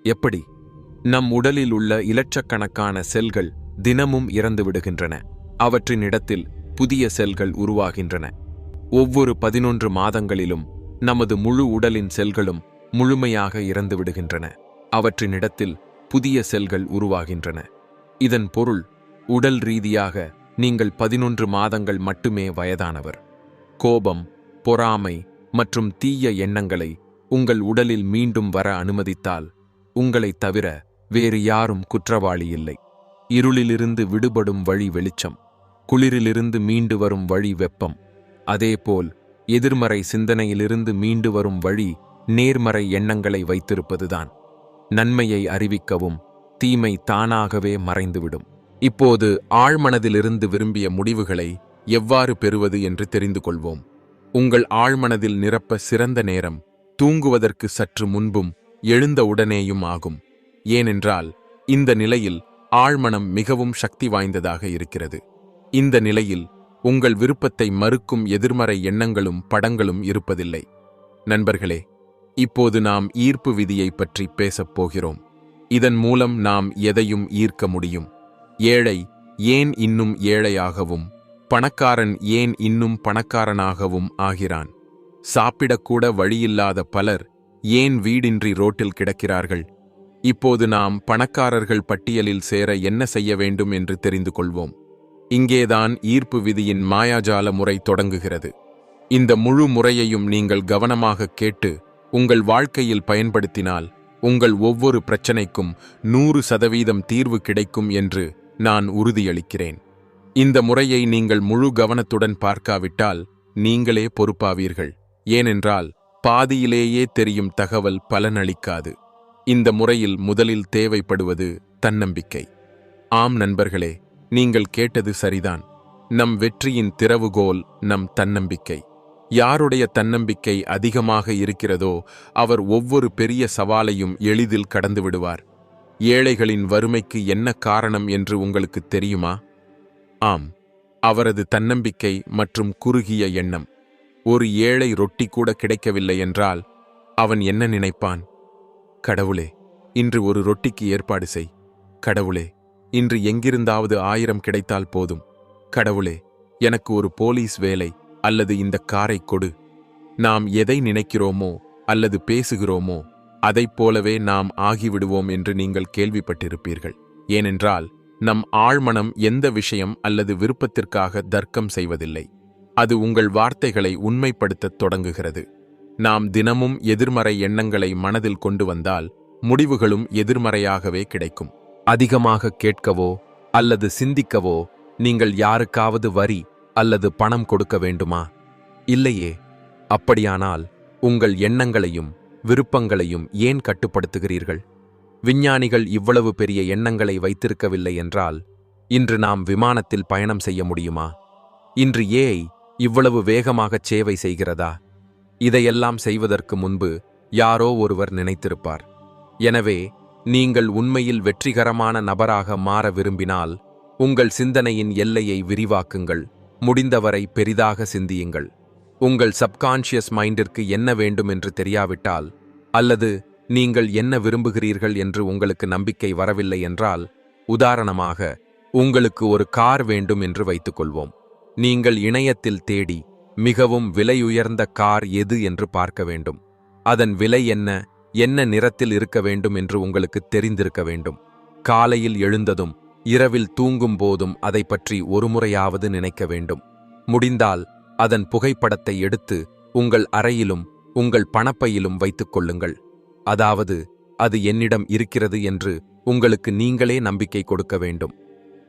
S1: எப்படி? நம் உடலில் உள்ள இலட்சக்கணக்கான செல்கள் தினமும் இறந்து விடுகின்றன. அவற்றின் இடத்தில் புதிய செல்கள் உருவாகின்றன. ஒவ்வொரு 11 மாதங்களிலும் நமது முழு உடலின் செல்களும் முழுமையாக இறந்து விடுகின்றன. அவற்றின் இடத்தில் புதிய செல்கள் உருவாகின்றன. இதன் பொருள், உடல் ரீதியாக நீங்கள் 11 மாதங்கள் மட்டுமே வயதானவர். கோபம், பொறாமை மற்றும் தீய எண்ணங்களை உங்கள் உடலில் மீண்டும் வர அனுமதித்தால் உங்களைத் தவிர வேறு யாரும் குற்றவாளி இல்லை. இருளிலிருந்து விடுபடும் வழி வெளிச்சம், குளிரிலிருந்து மீண்டு வரும் வழி வெப்பம். அதேபோல் எதிர்மறை சிந்தனையிலிருந்து மீண்டு வரும் வழி நேர்மறை எண்ணங்களை வைத்திருப்பதுதான். நன்மையை அறிவிக்கவும் தீமை தானாகவே மறைந்துவிடும். இப்போது ஆழ்மனதிலிருந்து விரும்பிய முடிவுகளை எவ்வாறு பெறுவது என்று தெரிந்து கொள்வோம். உங்கள் ஆழ்மனதில் நிரப்ப சிறந்த நேரம் தூங்குவதற்கு சற்று முன்பும் எழுந்த உடனேயும் ஆகும். ஏனென்றால் இந்த நிலையில் ஆழ்மனம் மிகவும் சக்தி வாய்ந்ததாக இருக்கிறது. இந்த நிலையில் உங்கள் விருப்பத்தை மறுக்கும் எதிர்மறை எண்ணங்களும் படங்களும் இருப்பதில்லை. நண்பர்களே, இப்போது நாம் ஈர்ப்பு விதியை பற்றி பேசப் போகிறோம். இதன் மூலம் நாம் எதையும் ஈர்க்க முடியும். ஏழை ஏன் இன்னும் ஏழையாகவும், பணக்காரன் ஏன் இன்னும் பணக்காரனாகவும் ஆகிறான்? சாப்பிடக்கூட வழியில்லாத பலர் ஏன் வீடின்றி ரோட்டில் கிடக்கிறார்கள்? இப்போது நாம் பணக்காரர்கள் பட்டியலில் சேர என்ன செய்ய வேண்டும் என்று தெரிந்து கொள்வோம். இங்கேதான் ஈர்ப்பு விதியின் மாயாஜால முறை தொடங்குகிறது. இந்த முழு முறையையும் நீங்கள் கவனமாக கேட்டு உங்கள் வாழ்க்கையில் பயன்படுத்தினால் உங்கள் ஒவ்வொரு பிரச்சனைக்கும் 100% தீர்வு கிடைக்கும் என்று நான் உறுதியளிக்கிறேன். இந்த முறையை நீங்கள் முழு கவனத்துடன் பார்க்காவிட்டால் நீங்களே பொறுப்பாவீர்கள். ஏனென்றால் பாதியிலேயே தெரியும் தகவல் பலனளிக்காது. இந்த முறையில் முதலில் தேவைப்படுவது தன்னம்பிக்கை. ஆம் நண்பர்களே, நீங்கள் கேட்டது சரிதான். நம் வெற்றியின் திறவுகோல் நம் தன்னம்பிக்கை. யாருடைய தன்னம்பிக்கை அதிகமாக இருக்கிறதோ அவர் ஒவ்வொரு பெரிய சவாலையும் எளிதில் கடந்து விடுவார். ஏழைகளின் வறுமைக்கு என்ன காரணம் என்று உங்களுக்கு தெரியுமா? ஆம், அவரது தன்னம்பிக்கை மற்றும் குறுகிய எண்ணம். ஒரு ஏழை ரொட்டி கூட கிடைக்கவில்லை என்றால் அவன் என்ன நினைப்பான்? கடவுளே, இன்று ஒரு ரொட்டிக்கு ஏற்பாடு செய். கடவுளே, இன்று எங்கிருந்தாவது 1000 கிடைத்தால் போதும். கடவுளே, எனக்கு ஒரு போலீஸ் வேலை அல்லது இந்த காரை கொடு. நாம் எதை நினைக்கிறோமோ அல்லது பேசுகிறோமோ அதைப் போலவே நாம் ஆகிவிடுவோம் என்று நீங்கள் கேள்விப்பட்டிருப்பீர்கள். ஏனென்றால் நம் ஆழ்மனம் எந்த விஷயம் அல்லது விருப்பத்திற்காக தர்க்கம் செய்வதில்லை. அது உங்கள் வார்த்தைகளை உண்மைப்படுத்தத் தொடங்குகிறது. நாம் தினமும் எதிர்மறை எண்ணங்களை மனதில் கொண்டு வந்தால் முடிவுகளும் எதிர்மறையாகவே கிடைக்கும். அதிகமாக கேட்கவோ அல்லது சிந்திக்கவோ நீங்கள் யாருக்காவது வரி அல்லது பணம் கொடுக்க வேண்டுமா? இல்லையே. அப்படியானால் உங்கள் எண்ணங்களையும் விருப்பங்களையும் ஏன் கட்டுப்படுத்துகிறீர்கள்? விஞ்ஞானிகள் இவ்வளவு பெரிய எண்ணங்களை வைத்திருக்கவில்லை என்றால் இன்று நாம் விமானத்தில் பயணம் செய்ய முடியுமா? இன்று ஏஐ இவ்வளவு வேகமாகச் சேவை செய்கிறதா? இதையெல்லாம் செய்வதற்கு முன்பு யாரோ ஒருவர் நினைத்திருப்பார். எனவே நீங்கள் உண்மையில் வெற்றிகரமான நபராக மாற விரும்பினால் உங்கள் சிந்தனையின் எல்லையை விரிவாக்குங்கள். முடிந்தவரை பெரிதாக சிந்தியுங்கள். உங்கள் சப்கான்ஷியஸ் மைண்டிற்கு என்ன வேண்டும் என்று தெரியாவிட்டால், அல்லது நீங்கள் என்ன விரும்புகிறீர்கள் என்று உங்களுக்கு நம்பிக்கை வரவில்லை என்றால், உதாரணமாக உங்களுக்கு ஒரு கார் வேண்டும் என்று வைத்துக்கொள்வோம். நீங்கள் இணையத்தில் தேடி மிகவும் விலையுயர்ந்த கார் எது என்று பார்க்க வேண்டும். அதன் விலை என்ன நிறத்தில் இருக்க வேண்டும் என்று உங்களுக்கு தெரிந்திருக்க வேண்டும். காலையில் எழுந்ததும் இரவில் தூங்கும் போதும் அதை பற்றி ஒருமுறையாவது நினைக்க வேண்டும். முடிந்தால் அதன் புகைப்படத்தை எடுத்து உங்கள் அறையிலும் உங்கள் பணப்பையிலும் வைத்துக் கொள்ளுங்கள். அதாவது அது என்னிடம் இருக்கிறது என்று உங்களுக்கு நீங்களே நம்பிக்கை கொடுக்க வேண்டும்.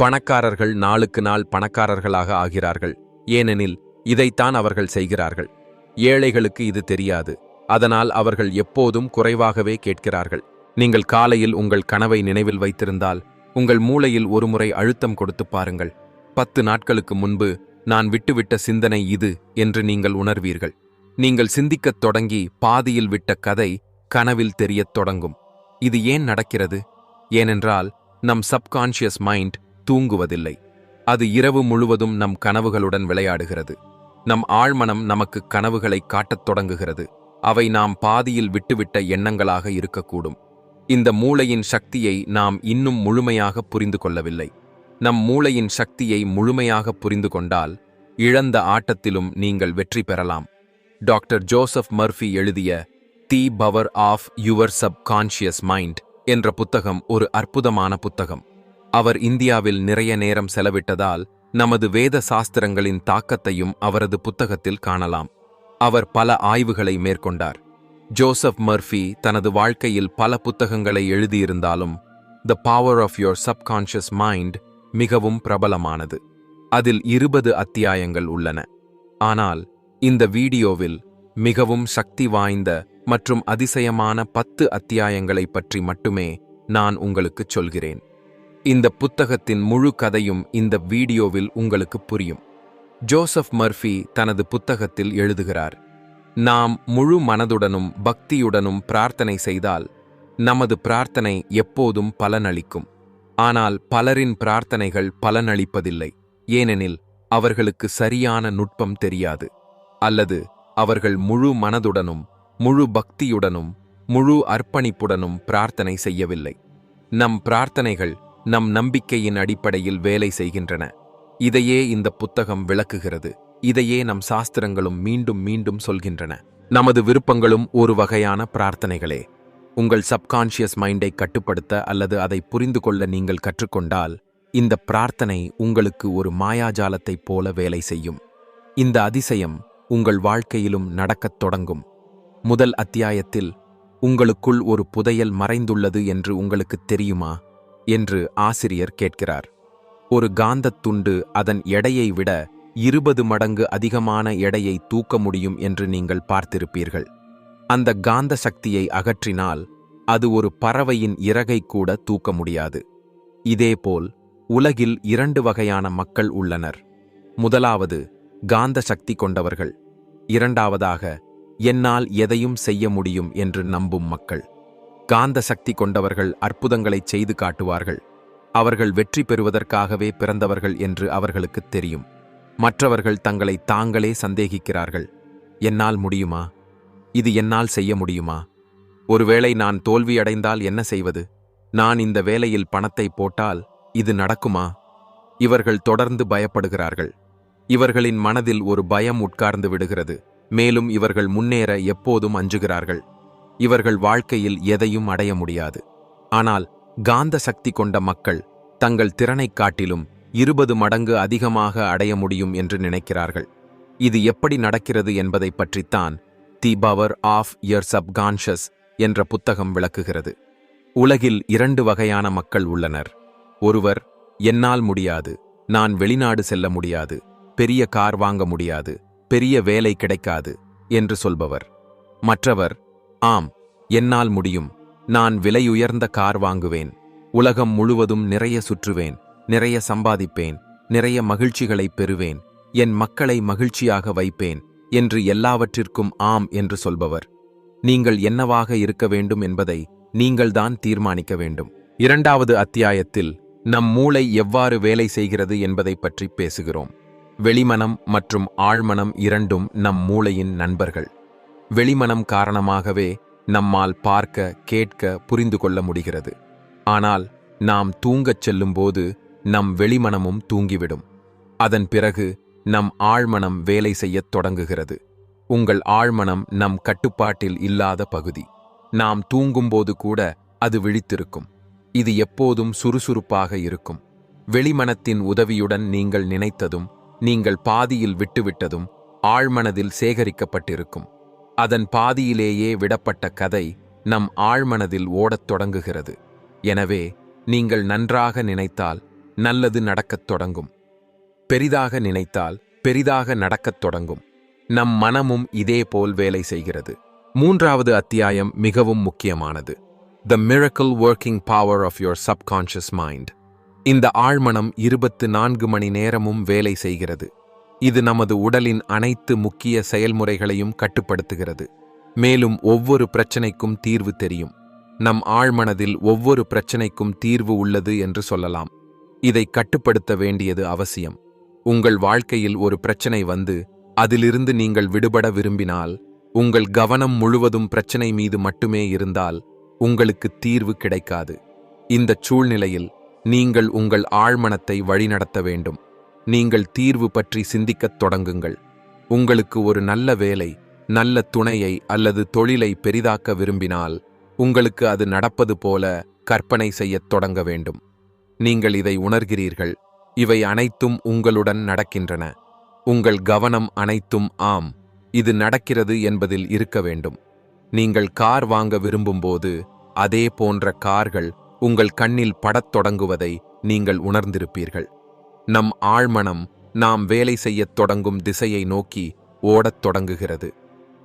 S1: பணக்காரர்கள் நாளுக்கு நாள் பணக்காரர்களாக ஆகிறார்கள். ஏனெனில் இதைத்தான் அவர்கள் செய்கிறார்கள். ஏழைகளுக்கு இது தெரியாது. அதனால் அவர்கள் எப்போதும் குறைவாகவே கேட்கிறார்கள். நீங்கள் காலையில் உங்கள் கனவை நினைவில் வைத்திருந்தால் உங்கள் மூளையில் ஒருமுறை அழுத்தம் கொடுத்து பாருங்கள். 10 நாட்களுக்கு முன்பு நான் விட்டுவிட்ட சிந்தனை இது என்று நீங்கள் உணர்வீர்கள். நீங்கள் சிந்திக்கத் தொடங்கி பாதியில் விட்ட கதை கனவில் தெரியத் தொடங்கும். இது ஏன் நடக்கிறது? ஏனென்றால் நம் சப்கான்ஷியஸ் மைண்ட் தூங்குவதில்லை. அது இரவு முழுவதும் நம் கனவுகளுடன் விளையாடுகிறது. நம் ஆழ்மனம் நமக்கு கனவுகளை காட்டத் தொடங்குகிறது. அவை நாம் பாதியில் விட்டுவிட்ட எண்ணங்களாக இருக்கக்கூடும். இந்த மூளையின் சக்தியை நாம் இன்னும் முழுமையாக புரிந்து கொள்ளவில்லை. நம் மூளையின் சக்தியை முழுமையாக புரிந்து கொண்டால் இழந்த ஆட்டத்திலும் நீங்கள் வெற்றி பெறலாம். டாக்டர் ஜோசப் மர்ஃபி எழுதிய the power of your subconscious mind என்ற புத்தகம் ஒரு அற்புதமான புத்தகம். அவர் இந்தியாவில் நிறைய நேரம் செலவிட்டதால் நமது வேத சாஸ்திரங்களின் தாக்கத்தையும் அவரது புத்தகத்தில் காணலாம். அவர் பல ஆய்வுகளை மேற்கொண்டார். ஜோசப் மர்ஃபி தனது வாழ்க்கையில் பல புத்தகங்களை எழுதியிருந்தாலும் the power of your subconscious mind மிகவும் பிரபலமானது. அதில் 20 அத்தியாயங்கள் உள்ளன. ஆனால் இந்த வீடியோவில் மிகவும் சக்தி வாய்ந்த மற்றும் அதிசயமான 10 அத்தியாயங்களை பற்றி மட்டுமே நான் உங்களுக்குச் சொல்கிறேன். இந்த புத்தகத்தின் முழு கதையும் இந்த வீடியோவில் உங்களுக்கு புரியும். ஜோசப் மர்ஃபி தனது புத்தகத்தில் எழுதுகிறார், நாம் முழு மனதுடனும் பக்தியுடனும் பிரார்த்தனை செய்தால் நமது பிரார்த்தனை எப்போதும் பலனளிக்கும். ஆனால் பலரின் பிரார்த்தனைகள் பலனளிப்பதில்லை. ஏனெனில் அவர்களுக்கு சரியான நுட்பம் தெரியாது, அல்லது அவர்கள் முழு மனதுடனும் முழு பக்தியுடனும் முழு அர்ப்பணிப்புடனும் பிரார்த்தனை செய்யவில்லை. நம் பிரார்த்தனைகள் நம் நம்பிக்கையின் அடிப்படையில் வேலை செய்கின்றன. இதையே இந்த புத்தகம் விளக்குகிறது. இதையே நம் சாஸ்திரங்களும் மீண்டும் மீண்டும் சொல்கின்றன. நமது விருப்பங்களும் ஒரு வகையான பிரார்த்தனைகளே. உங்கள் சப்கான்ஷியஸ் மைண்டை கட்டுப்படுத்த அல்லது அதை புரிந்து கொள்ள நீங்கள் கற்றுக்கொண்டால் இந்த பிரார்த்தனை உங்களுக்கு ஒரு மாயாஜாலத்தைப் போல வேலை செய்யும். இந்த அதிசயம் உங்கள் வாழ்க்கையிலும் நடக்கத் தொடங்கும். முதல் அத்தியாயத்தில் உங்களுக்குள் ஒரு புதையல் மறைந்துள்ளது என்று உங்களுக்கு தெரியுமா என்று ஆசிரியர் கேட்கிறார். ஒரு காந்தத் துண்டு அதன் எடையை விட 20 மடங்கு அதிகமான எடையை தூக்க முடியும் என்று நீங்கள் பார்த்திருப்பீர்கள். அந்த காந்த சக்தியை அகற்றினால் அது ஒரு பறவையின் இறகை கூட தூக்க முடியாது. இதேபோல் உலகில் 2 வகையான மக்கள் உள்ளனர். முதலாவது காந்த சக்தி கொண்டவர்கள். இரண்டாவதாக என்னால் எதையும் செய்ய முடியும் என்று நம்பும் மக்கள். காந்த சக்தி கொண்டவர்கள் அற்புதங்களைச் செய்து காட்டுவார்கள். அவர்கள் வெற்றி பெறுவதற்காகவே பிறந்தவர்கள் என்று அவர்களுக்குத் தெரியும். மற்றவர்கள் தங்களை தாங்களே சந்தேகிக்கிறார்கள். என்னால் முடியுமா? இது என்னால் செய்ய முடியுமா? ஒருவேளை நான் தோல்வியடைந்தால் என்ன செய்வது? நான் இந்த வேலையில் பணத்தை போட்டால் இது நடக்குமா? இவர்கள் தொடர்ந்து பயப்படுகிறார்கள். இவர்களின் மனதில் ஒரு பயம் உட்கார்ந்து விடுகிறது. மேலும் இவர்கள் முன்னேற எப்போதும் அஞ்சுகிறார்கள். இவர்கள் வாழ்க்கையில் எதையும் அடைய முடியாது. ஆனால் காந்த சக்தி கொண்ட மக்கள் தங்கள் திறனைக் காட்டிலும் 20 மடங்கு அதிகமாக அடைய முடியும் என்று நினைக்கிறார்கள். இது எப்படி நடக்கிறது என்பதை பற்றித்தான் the power of your subconscious என்ற புத்தகம் விளக்குகிறது. உலகில் 2 வகையான மக்கள் உள்ளனர். ஒருவர் என்னால் முடியாது, நான் வெளிநாடு செல்ல முடியாது, பெரிய கார் வாங்க முடியாது, பெரிய வேலை கிடைக்காது என்று சொல்பவர். மற்றவர், ஆம், என்னால் முடியும், நான் விலையுயர்ந்த கார் வாங்குவேன், உலகம் முழுவதும் நிறைய சுற்றுவேன், நிறைய சம்பாதிப்பேன், நிறைய மகிழ்ச்சிகளை பெறுவேன், என் மக்களை மகிழ்ச்சியாக வைப்பேன் என்று எல்லாவற்றிற்கும் ஆம் என்று சொல்பவர். நீங்கள் என்னவாக இருக்க வேண்டும் என்பதை நீங்கள்தான் தீர்மானிக்க வேண்டும். 2வது அத்தியாயத்தில் நம் மூளை எவ்வாறு வேலை செய்கிறது என்பதை பற்றி பேசுகிறோம். வெளிமனம் மற்றும் ஆழ்மனம் இரண்டும் நம் மூளையின் நண்பர்கள். வெளிமனம் காரணமாகவே நம்மால் பார்க்க, கேட்க, புரிந்து கொள்ள முடிகிறது. ஆனால் நாம் தூங்கச் செல்லும்போது நம் வெளிமனமும் தூங்கிவிடும். அதன் பிறகு நம் ஆழ்மனம் வேலை செய்யத் தொடங்குகிறது. உங்கள் ஆழ்மனம் நம் கட்டுப்பாட்டில் இல்லாத பகுதி. நாம் தூங்கும்போது கூட அது விழித்திருக்கும். இது எப்போதும் சுறுசுறுப்பாக இருக்கும். வெளிமனத்தின் உதவியுடன் நீங்கள் நினைத்ததும், நீங்கள் பாதியில் விட்டுவிட்டதும் ஆழ்மனதில் சேகரிக்கப்பட்டிருக்கும். அதன் பாதியிலேயே விடப்பட்ட கதை நம் ஆழ்மனதில் ஓடத் தொடங்குகிறது. எனவே நீங்கள் நன்றாக நினைத்தால் நல்லது நடக்கத் தொடங்கும். பெரிதாக நினைத்தால் பெரிதாக நடக்கத் தொடங்கும். நம் மனமும் இதேபோல் வேலை செய்கிறது. 3வது அத்தியாயம் மிகவும் முக்கியமானது. The miracle working power of your subconscious mind. இந்த ஆழ்மனம் 24 மணி நேரமும் வேலை செய்கிறது. இது நமது உடலின் அனைத்து முக்கிய செயல்முறைகளையும் கட்டுப்படுத்துகிறது. மேலும் ஒவ்வொரு பிரச்சனைக்கும் தீர்வு தெரியும். நம் ஆழ்மனதில் ஒவ்வொரு பிரச்சனைக்கும் தீர்வு உள்ளது என்று சொல்லலாம். இதை கட்டுப்படுத்த வேண்டியது அவசியம். உங்கள் வாழ்க்கையில் ஒரு பிரச்சனை வந்து அதிலிருந்து நீங்கள் விடுபட விரும்பினால், உங்கள் கவனம் முழுவதும் பிரச்சனை மீது மட்டுமே இருந்தால் உங்களுக்கு தீர்வு கிடைக்காது. இந்த சூழ்நிலையில் நீங்கள் உங்கள் ஆழ்மனத்தை வழிநடத்த வேண்டும். நீங்கள் தீர்வு பற்றி சிந்திக்கத் தொடங்குங்கள். உங்களுக்கு ஒரு நல்ல வேலை, நல்ல துணையை அல்லது தொழிலை பெரிதாக்க விரும்பினால், உங்களுக்கு அது நடப்பது போல கற்பனை செய்யத் தொடங்க வேண்டும். நீங்கள் இதை உணர்கிறீர்கள். இவை அனைத்தும் உங்களுடன் நடக்கின்றன. உங்கள் கவனம் அனைத்தும் ஆம், இது நடக்கிறது என்பதில் இருக்க வேண்டும். நீங்கள் கார் வாங்க விரும்பும்போது அதே போன்ற கார்கள் உங்கள் கண்ணில் படத் தொடங்குவதை நீங்கள் உணர்ந்திருப்பீர்கள். நம் ஆழ்மனம் நாம் வேலை செய்யத் தொடங்கும் திசையை நோக்கி ஓடத் தொடங்குகிறது.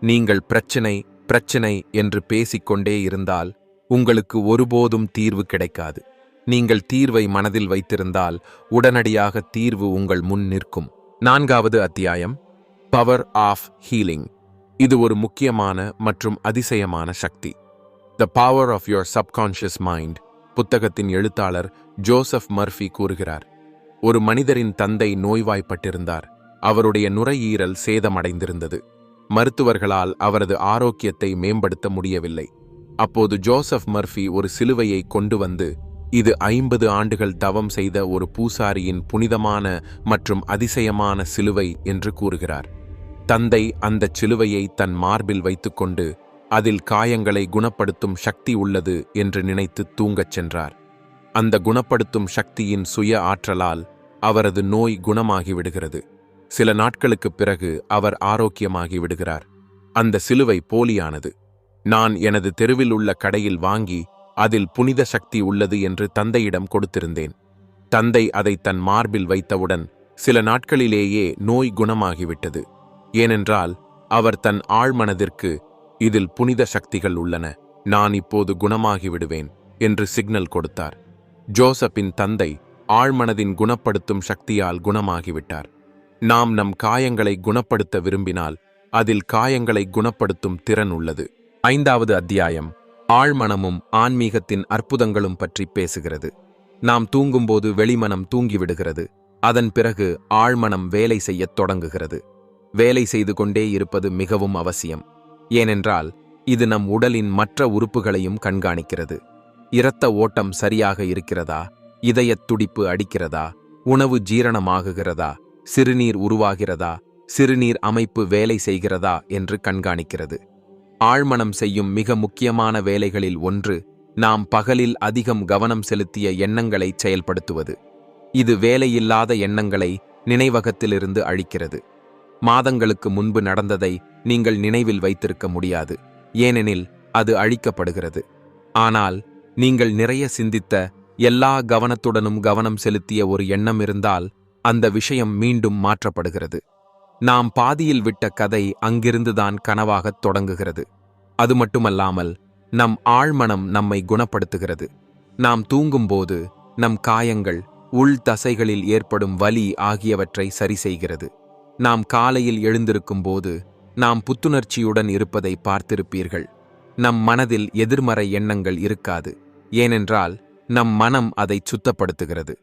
S1: நீங்கள் பிரச்சனை பிரச்சனை என்று பேசிக்கொண்டே இருந்தால் உங்களுக்கு ஒருபோதும் தீர்வு கிடைக்காது. நீங்கள் தீர்வை மனதில் வைத்திருந்தால் உடனடியாக தீர்வு உங்கள் முன் நிற்கும். 4வது அத்தியாயம், பவர் ஆஃப் ஹீலிங். இது ஒரு முக்கியமான மற்றும் அதிசயமான சக்தி. The power of your subconscious mind. புத்தகத்தின் எழுத்தாளர் ஜோசப் மர்ஃபி கூறுகிறார், ஒரு மனிதரின் தந்தை நோய்வாய்ப்பட்டிருந்தார். அவருடைய நுரையீரல் சேதமடைந்திருந்தது. மருத்துவர்களால் அவரது ஆரோக்கியத்தை மேம்படுத்த முடியவில்லை. அப்போது ஜோசப் மர்ஃபி ஒரு சிலுவையை கொண்டு வந்து, இது 50 ஆண்டுகள் தவம் செய்த ஒரு பூசாரியின் புனிதமான மற்றும் அதிசயமான சிலுவை என்று கூறுகிறார். தந்தை அந்த சிலுவையை தன் மார்பில் வைத்துக்கொண்டு அதில் காயங்களை குணப்படுத்தும் சக்தி உள்ளது என்று நினைத்து தூங்கச் சென்றார். அந்த குணப்படுத்தும் சக்தியின் சுய ஆற்றலால் அவரது நோய் குணமாகிவிடுகிறது. சில நாட்களுக்குப் பிறகு அவர் ஆரோக்கியமாகி விடுகிறார். அந்த சிலுவை போலியானது. நான் எனது தெருவில் உள்ள கடையில் வாங்கி அதில் புனித சக்தி உள்ளது என்று தந்தையிடம் கொடுத்திருந்தேன். தந்தை அதை தன் மார்பில் வைத்தவுடன் சில நாட்களிலேயே நோய் குணமாகிவிட்டது. ஏனென்றால் அவர் தன் ஆழ்மனதிற்கு, இதில் புனித சக்திகள் உள்ளன, நான் இப்போது குணமாகி விடுவேன் என்று சிக்னல் கொடுத்தார். ஜோசப்பின் தந்தை ஆழ்மனதின் குணப்படுத்தும் சக்தியால் குணமாகிவிட்டார். நாம் நம் காயங்களை குணப்படுத்த விரும்பினால் அதில் காயங்களை குணப்படுத்தும் திறன் உள்ளது. 5வது அத்தியாயம், ஆழ்மனமும் ஆன்மீகத்தின் அற்புதங்களும் பற்றி பேசுகிறது. நாம் தூங்கும்போது வெளிமனம் தூங்கிவிடுகிறது. அதன் பிறகு ஆழ்மனம் வேலை செய்யத் தொடங்குகிறது. வேலை செய்து கொண்டே இருப்பது மிகவும் அவசியம். ஏனென்றால் இது நம் உடலின் மற்ற உறுப்புகளையும் கண்காணிக்கிறது. இரத்த ஓட்டம் சரியாக இருக்கிறதா, இதயத் துடிப்பு அடிக்கிறதா, உணவு ஜீரணமாகுகிறதா, சிறுநீர் உருவாகிறதா, சிறுநீர் அமைப்பு வேலை செய்கிறதா என்று கண்காணிக்கிறது. ஆழ்மனம் செய்யும் மிக முக்கியமான வேலைகளில் ஒன்று நாம் பகலில் அதிகம் கவனம் செலுத்திய எண்ணங்களை செயல்படுத்துவது. இது வேலையில்லாத எண்ணங்களை நினைவகத்திலிருந்து அழிக்கிறது. மாதங்களுக்கு முன்பு நடந்ததை நீங்கள் நினைவில் வைத்திருக்க முடியாது, ஏனெனில் அது அழிக்கப்படுகிறது. ஆனால் நீங்கள் நிறைய சிந்தித்த, எல்லா கவனத்துடனும் கவனம் செலுத்திய ஒரு எண்ணம் இருந்தால் அந்த விஷயம் மீண்டும் மாற்றப்படுகிறது. நாம் பாதியில் விட்ட கதை அங்கிருந்துதான் கனவாகத் தொடங்குகிறது. அது மட்டுமல்லாமல் நம் ஆழ்மனம் நம்மை குணப்படுத்துகிறது. நாம் தூங்கும்போது நம் காயங்கள், உள் தசைகளில் ஏற்படும் வலி ஆகியவற்றை சரி செய்கிறது. நாம் காலையில் எழுந்திருக்கும் போது நாம் புத்துணர்ச்சியுடன் இருப்பதை பார்த்திருப்பீர்கள். நம் மனதில் எதிர்மறை எண்ணங்கள் இருக்காது. ஏனென்றால் நம் மனம் அதை சுத்தப்படுத்துகிறது.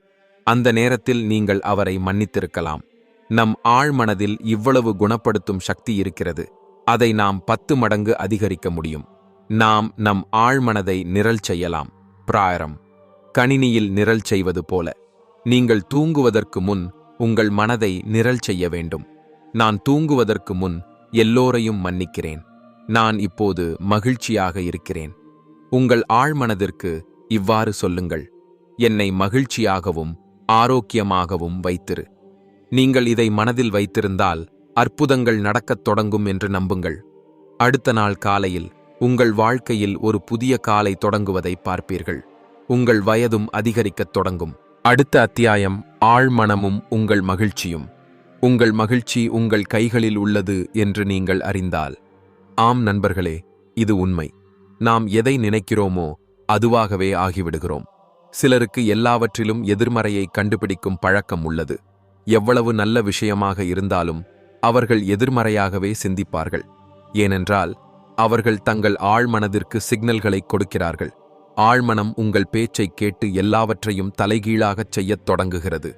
S1: அந்த நேரத்தில் நீங்கள் அவரை மன்னித்திருக்கலாம். நம் ஆழ்மனதில் இவ்வளவு குணப்படுத்தும் சக்தி இருக்கிறது. அதை நாம் 10 மடங்கு அதிகரிக்க முடியும். நாம் நம் ஆழ்மனதை நிரல் செய்யலாம். பிராயரம் கணினியில் நிரல் செய்வது போல நீங்கள் தூங்குவதற்கு முன் உங்கள் மனதை நிரல் செய்ய வேண்டும். நான் தூங்குவதற்கு முன் எல்லோரையும் மன்னிக்கிறேன். நான் இப்போது மகிழ்ச்சியாக இருக்கிறேன். உங்கள் ஆழ்மனதிற்கு இவ்வாறு சொல்லுங்கள்: என்னை மகிழ்ச்சியாகவும் ஆரோக்கியமாகவும் வைத்திரு. நீங்கள் இதை மனதில் வைத்திருந்தால் அற்புதங்கள் நடக்கத் தொடங்கும் என்று நம்புங்கள். அடுத்த நாள் காலையில் உங்கள் வாழ்க்கையில் ஒரு புதிய காலை தொடங்குவதை பார்ப்பீர்கள். உங்கள் வயதும் அதிகரிக்கத் தொடங்கும். அடுத்த அத்தியாயம்: ஆழ்மனமும் உங்கள் மகிழ்ச்சியும். உங்கள் மகிழ்ச்சி உங்கள் கைகளில் உள்ளது என்று நீங்கள் அறிந்தால். ஆம் நண்பர்களே, இது உண்மை. நாம் எதை நினைக்கிறோமோ அதுவாகவே ஆகிவிடுகிறோம். சிலருக்கு எல்லாவற்றிலும் எதிர்மறையை கண்டுபிடிக்கும் பழக்கம் உள்ளது. எவ்வளவு நல்ல விஷயமாக இருந்தாலும் அவர்கள் எதிர்மறையாகவே சிந்திப்பார்கள். ஏனென்றால் அவர்கள் தங்கள் ஆழ்மனதிற்கு சிக்னல்களை கொடுக்கிறார்கள். ஆழ்மனம் உங்கள் பேச்சை கேட்டு எல்லாவற்றையும் தலைகீழாகச் செய்யத் தொடங்குகிறது.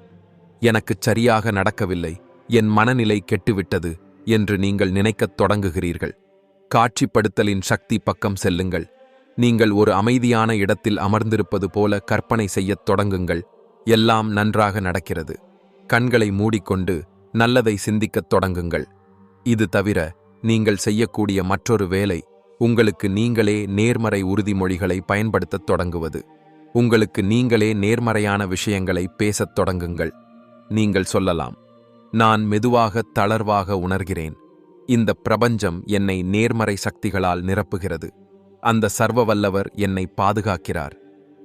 S1: எனக்குச் சரியாக நடக்கவில்லை, என் மனநிலை கெட்டுவிட்டது என்று நீங்கள் நினைக்கத் தொடங்குகிறீர்கள். காட்சிப்படுத்தலின் சக்தி பக்கம் செல்லுங்கள். நீங்கள் ஒரு அமைதியான இடத்தில் அமர்ந்திருப்பது போல கற்பனை செய்யத் தொடங்குங்கள். எல்லாம் நன்றாக நடக்கிறது. கண்களை மூடிக்கொண்டு நல்லதை சிந்திக்கத் தொடங்குங்கள். இது தவிர நீங்கள் செய்யக்கூடிய மற்றொரு வேலை உங்களுக்கு நீங்களே நேர்மறை உறுதிமொழிகளை பயன்படுத்தத் தொடங்குவது. உங்களுக்கு நீங்களே நேர்மறையான விஷயங்களை பேசத் தொடங்குங்கள். நீங்கள் சொல்லலாம்: நான் மெதுவாக தளர்வாக உணர்கிறேன். இந்த பிரபஞ்சம் என்னை நேர்மறை சக்திகளால் நிரப்புகிறது. அந்த சர்வவல்லவர் என்னை பாதுகாக்கிறார்.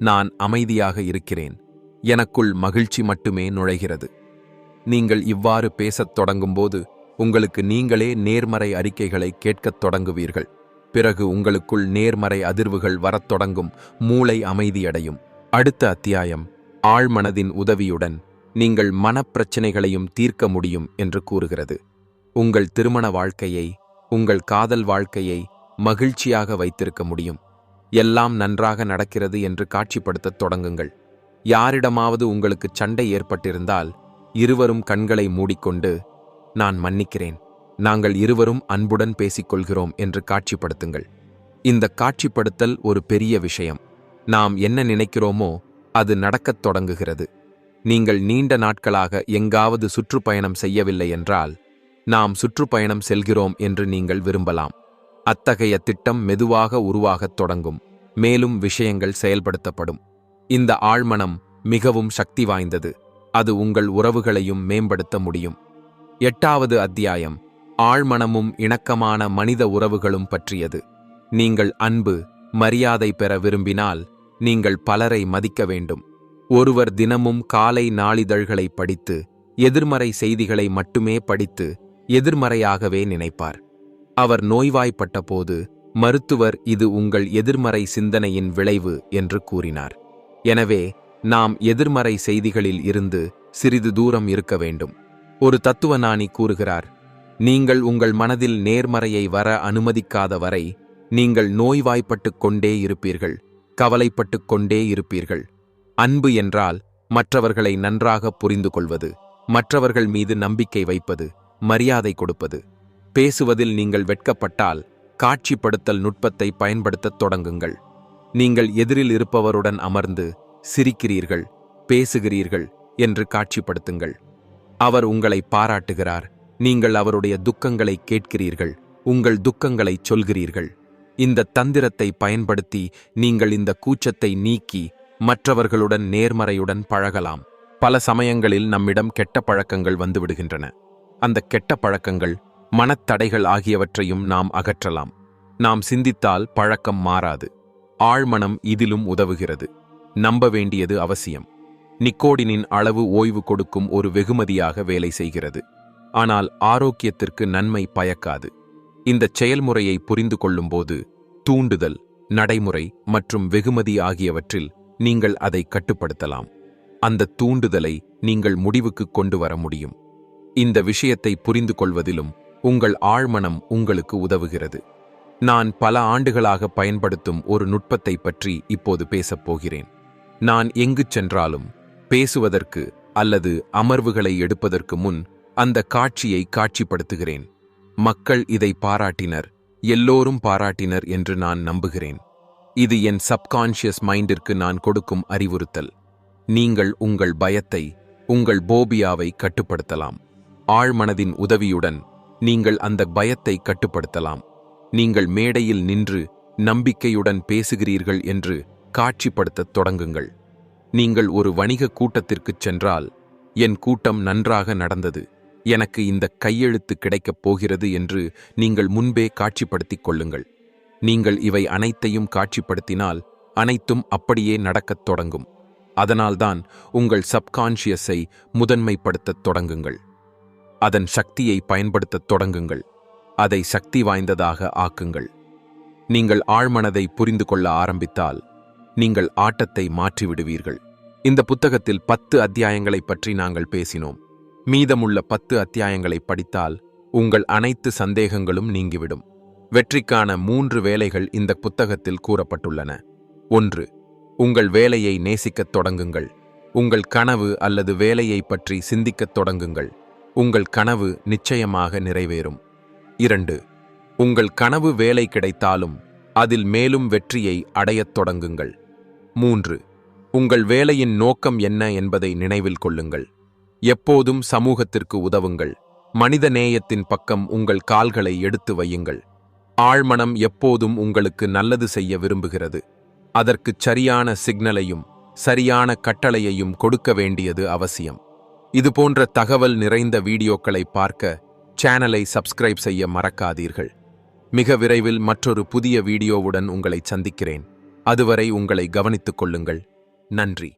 S1: நான் அமைதியாக இருக்கிறேன். எனக்குள் மகிழ்ச்சி மட்டுமே நுழைகிறது. நீங்கள் இவ்வாறு பேசத் தொடங்கும்போது உங்களுக்கு நீங்களே நேர்மறை அறிக்கைகளை கேட்கத் தொடங்குவீர்கள். பிறகு உங்களுக்குள் நேர்மறை அதிர்வுகள் வரத் தொடங்கும். மூளை அமைதியடையும். அடுத்த அத்தியாயம்: ஆழ்மனதின் உதவியுடன் நீங்கள் மனப்பிரச்சனைகளையும் தீர்க்க முடியும் என்று கூறுகிறது. உங்கள் திருமண வாழ்க்கையை, உங்கள் காதல் வாழ்க்கையை மகிழ்ச்சியாக வைத்திருக்க முடியும். எல்லாம் நன்றாக நடக்கிறது என்று காட்சிப்படுத்தத் தொடங்குங்கள். யாரிடமாவது உங்களுக்கு சண்டை ஏற்பட்டிருந்தால் இருவரும் கண்களை மூடிக்கொண்டு, நான் மன்னிக்கிறேன், நாங்கள் இருவரும் அன்புடன் பேசிக்கொள்கிறோம் என்று காட்சிப்படுத்துங்கள். இந்த காட்சிப்படுத்தல் ஒரு பெரிய விஷயம். நாம் என்ன நினைக்கிறோமோ அது நடக்கத் தொடங்குகிறது. நீங்கள் நீண்ட நாட்களாக எங்காவது சுற்றுப்பயணம் செய்யவில்லை என்றால் நாம் சுற்றுப்பயணம் செல்கிறோம் என்று நீங்கள் விரும்பலாம். அத்தகைய திட்டம் மெதுவாக உருவாகத் தொடங்கும். மேலும் விஷயங்கள் செயல்படுத்தப்படும். இந்த ஆழ்மனம் மிகவும் சக்தி வாய்ந்தது. அது உங்கள் உறவுகளையும் மேம்படுத்த முடியும். 8வது அத்தியாயம்: ஆழ்மனமும் இணக்கமான மனித உறவுகளும் பற்றியது. நீங்கள் அன்பு, மரியாதை பெற விரும்பினால் நீங்கள் பலரை மதிக்க வேண்டும். ஒருவர் தினமும் காலை நாளிதழ்களை படித்து எதிர்மறை செய்திகளை மட்டுமே படித்து எதிர்மறையாகவே நினைப்பார். அவர் நோய்வாய்ப்பட்ட போது மருத்துவர் இது உங்கள் எதிர்மறை சிந்தனையின் விளைவு என்று கூறினார். எனவே நாம் எதிர்மறை செய்திகளில் இருந்து சிறிது தூரம் இருக்க வேண்டும். ஒரு தத்துவஞானி கூறுகிறார்: நீங்கள் உங்கள் மனதில் நேர்மறையை வர அனுமதிக்காத வரை நீங்கள் நோய்வாய்ப்பட்டுக் கொண்டே இருப்பீர்கள், கவலைப்பட்டுக் கொண்டே இருப்பீர்கள். அன்பு என்றால் மற்றவர்களை நன்றாக புரிந்து கொள்வது, மற்றவர்கள் மீது நம்பிக்கை வைப்பது, மரியாதை கொடுப்பது. பேசுவதில் நீங்கள் வெட்கப்பட்டால் காட்சிப்படுத்தல் நுட்பத்தை பயன்படுத்தத் தொடங்குங்கள். நீங்கள் எதிரில் இருப்பவருடன் அமர்ந்து சிரிக்கிறீர்கள், பேசுகிறீர்கள் என்று காட்சிப்படுத்துங்கள். அவர் உங்களை பாராட்டுகிறார். நீங்கள் அவருடைய துக்கங்களை கேட்கிறீர்கள், உங்கள் துக்கங்களை சொல்கிறீர்கள். இந்த தந்திரத்தை பயன்படுத்தி நீங்கள் இந்த கூச்சத்தை நீக்கி மற்றவர்களுடன் நேர்மறையுடன் பழகலாம். பல சமயங்களில் நம்மிடம் கெட்ட பழக்கங்கள் வந்துவிடுகின்றன. அந்த கெட்ட பழக்கங்கள், மனத்தடைகள் ஆகியவற்றையும் நாம் அகற்றலாம். நாம் சிந்தித்தால் பழக்கம் மாறாது. ஆழ்மனம் இதிலும் உதவுகிறது. நம்ப வேண்டியது அவசியம். நிக்கோடினின் அளவு ஓய்வு கொடுக்கும் ஒரு வெகுமதியாக வேலை செய்கிறது. ஆனால் ஆரோக்கியத்திற்கு நன்மை பயக்காது. இந்தச் செயல்முறையை புரிந்து கொள்ளும்போது தூண்டுதல், நடைமுறை மற்றும் வெகுமதி ஆகியவற்றில் நீங்கள் அதை கட்டுப்படுத்தலாம். அந்த தூண்டுதலை நீங்கள் முடிவுக்கு கொண்டு வர முடியும். இந்த விஷயத்தை புரிந்து கொள்வதிலும் உங்கள் ஆழ்மனம் உங்களுக்கு உதவுகிறது. நான் பல ஆண்டுகளாக பயன்படுத்தும் ஒரு நுட்பத்தை பற்றி இப்போது பேசப் போகிறேன். நான் எங்கு சென்றாலும் பேசுவதற்கு அல்லது அமர்வுகளை எடுப்பதற்கு முன் அந்த காட்சியை காட்சிப்படுத்துகிறேன். மக்கள் இதை பாராட்டினர், எல்லோரும் பாராட்டினர் என்று நான் நம்புகிறேன். இது என் சப்கான்ஷியஸ் மைண்டிற்கு நான் கொடுக்கும் அறிவுறுத்தல். நீங்கள் உங்கள் பயத்தை, உங்கள் போபியாவை கட்டுப்படுத்தலாம். ஆழ்மனதின் உதவியுடன் நீங்கள் அந்த பயத்தை கட்டுப்படுத்தலாம். நீங்கள் மேடையில் நின்று நம்பிக்கையுடன் பேசுகிறீர்கள் என்று காட்சிப்படுத்தத் தொடங்குங்கள். நீங்கள் ஒரு வணிக கூட்டத்திற்குச் சென்றால், என் கூட்டம் நன்றாக நடந்தது, எனக்கு இந்த கையெழுத்து கிடைக்கப் போகிறது என்று நீங்கள் முன்பே காட்சிப்படுத்திக் கொள்ளுங்கள். நீங்கள் இவை அனைத்தையும் காட்சிப்படுத்தினால் அனைத்தும் அப்படியே நடக்கத் தொடங்கும். அதனால்தான் உங்கள் சப்கான்ஷியஸை முதன்மைப்படுத்தத் தொடங்குங்கள். அதன் சக்தியை பயன்படுத்தத் தொடங்குங்கள். அதை சக்தி வாய்ந்ததாக ஆக்குங்கள். நீங்கள் ஆழ்மனதை புரிந்து கொள்ள ஆரம்பித்தால் நீங்கள் ஆட்டத்தை மாற்றிவிடுவீர்கள். இந்த புத்தகத்தில் 10 அத்தியாயங்களைப் பற்றி நாங்கள் பேசினோம். மீதமுள்ள 10 அத்தியாயங்களை படித்தால் உங்கள் அனைத்து சந்தேகங்களும் நீங்கிவிடும். வெற்றிக்கான 3 வேலைகள் இந்த புத்தகத்தில் கூறப்பட்டுள்ளன. 1. உங்கள் வேலையை நேசிக்கத் தொடங்குங்கள். உங்கள் கனவு அல்லது வேலையை பற்றி சிந்திக்கத் தொடங்குங்கள். உங்கள் கனவு நிச்சயமாக நிறைவேறும். 2. உங்கள் கனவு வேலை கிடைத்தாலும் அதில் மேலும் வெற்றியை அடையத் தொடங்குங்கள். 3. உங்கள் வேலையின் நோக்கம் என்ன என்பதை நினைவில் கொள்ளுங்கள். எப்போதும் சமூகத்திற்கு உதவுங்கள். மனித நேயத்தின் பக்கம் உங்கள் கால்களை எடுத்து வையுங்கள். ஆழ்மனம் எப்போதும் உங்களுக்கு நல்லது செய்ய விரும்புகிறது. அதற்குச் சரியான சிக்னலையும் சரியான கட்டளையையும் கொடுக்க வேண்டியது அவசியம். இதுபோன்ற தகவல் நிறைந்த வீடியோக்களை பார்க்க சேனலை சப்ஸ்கிரைப் செய்ய மறக்காதீர்கள். மிக விரைவில் மற்றொரு புதிய வீடியோவுடன் உங்களை சந்திக்கிறேன். அதுவரை உங்களை கவனித்துக் கொள்ளுங்கள். நன்றி.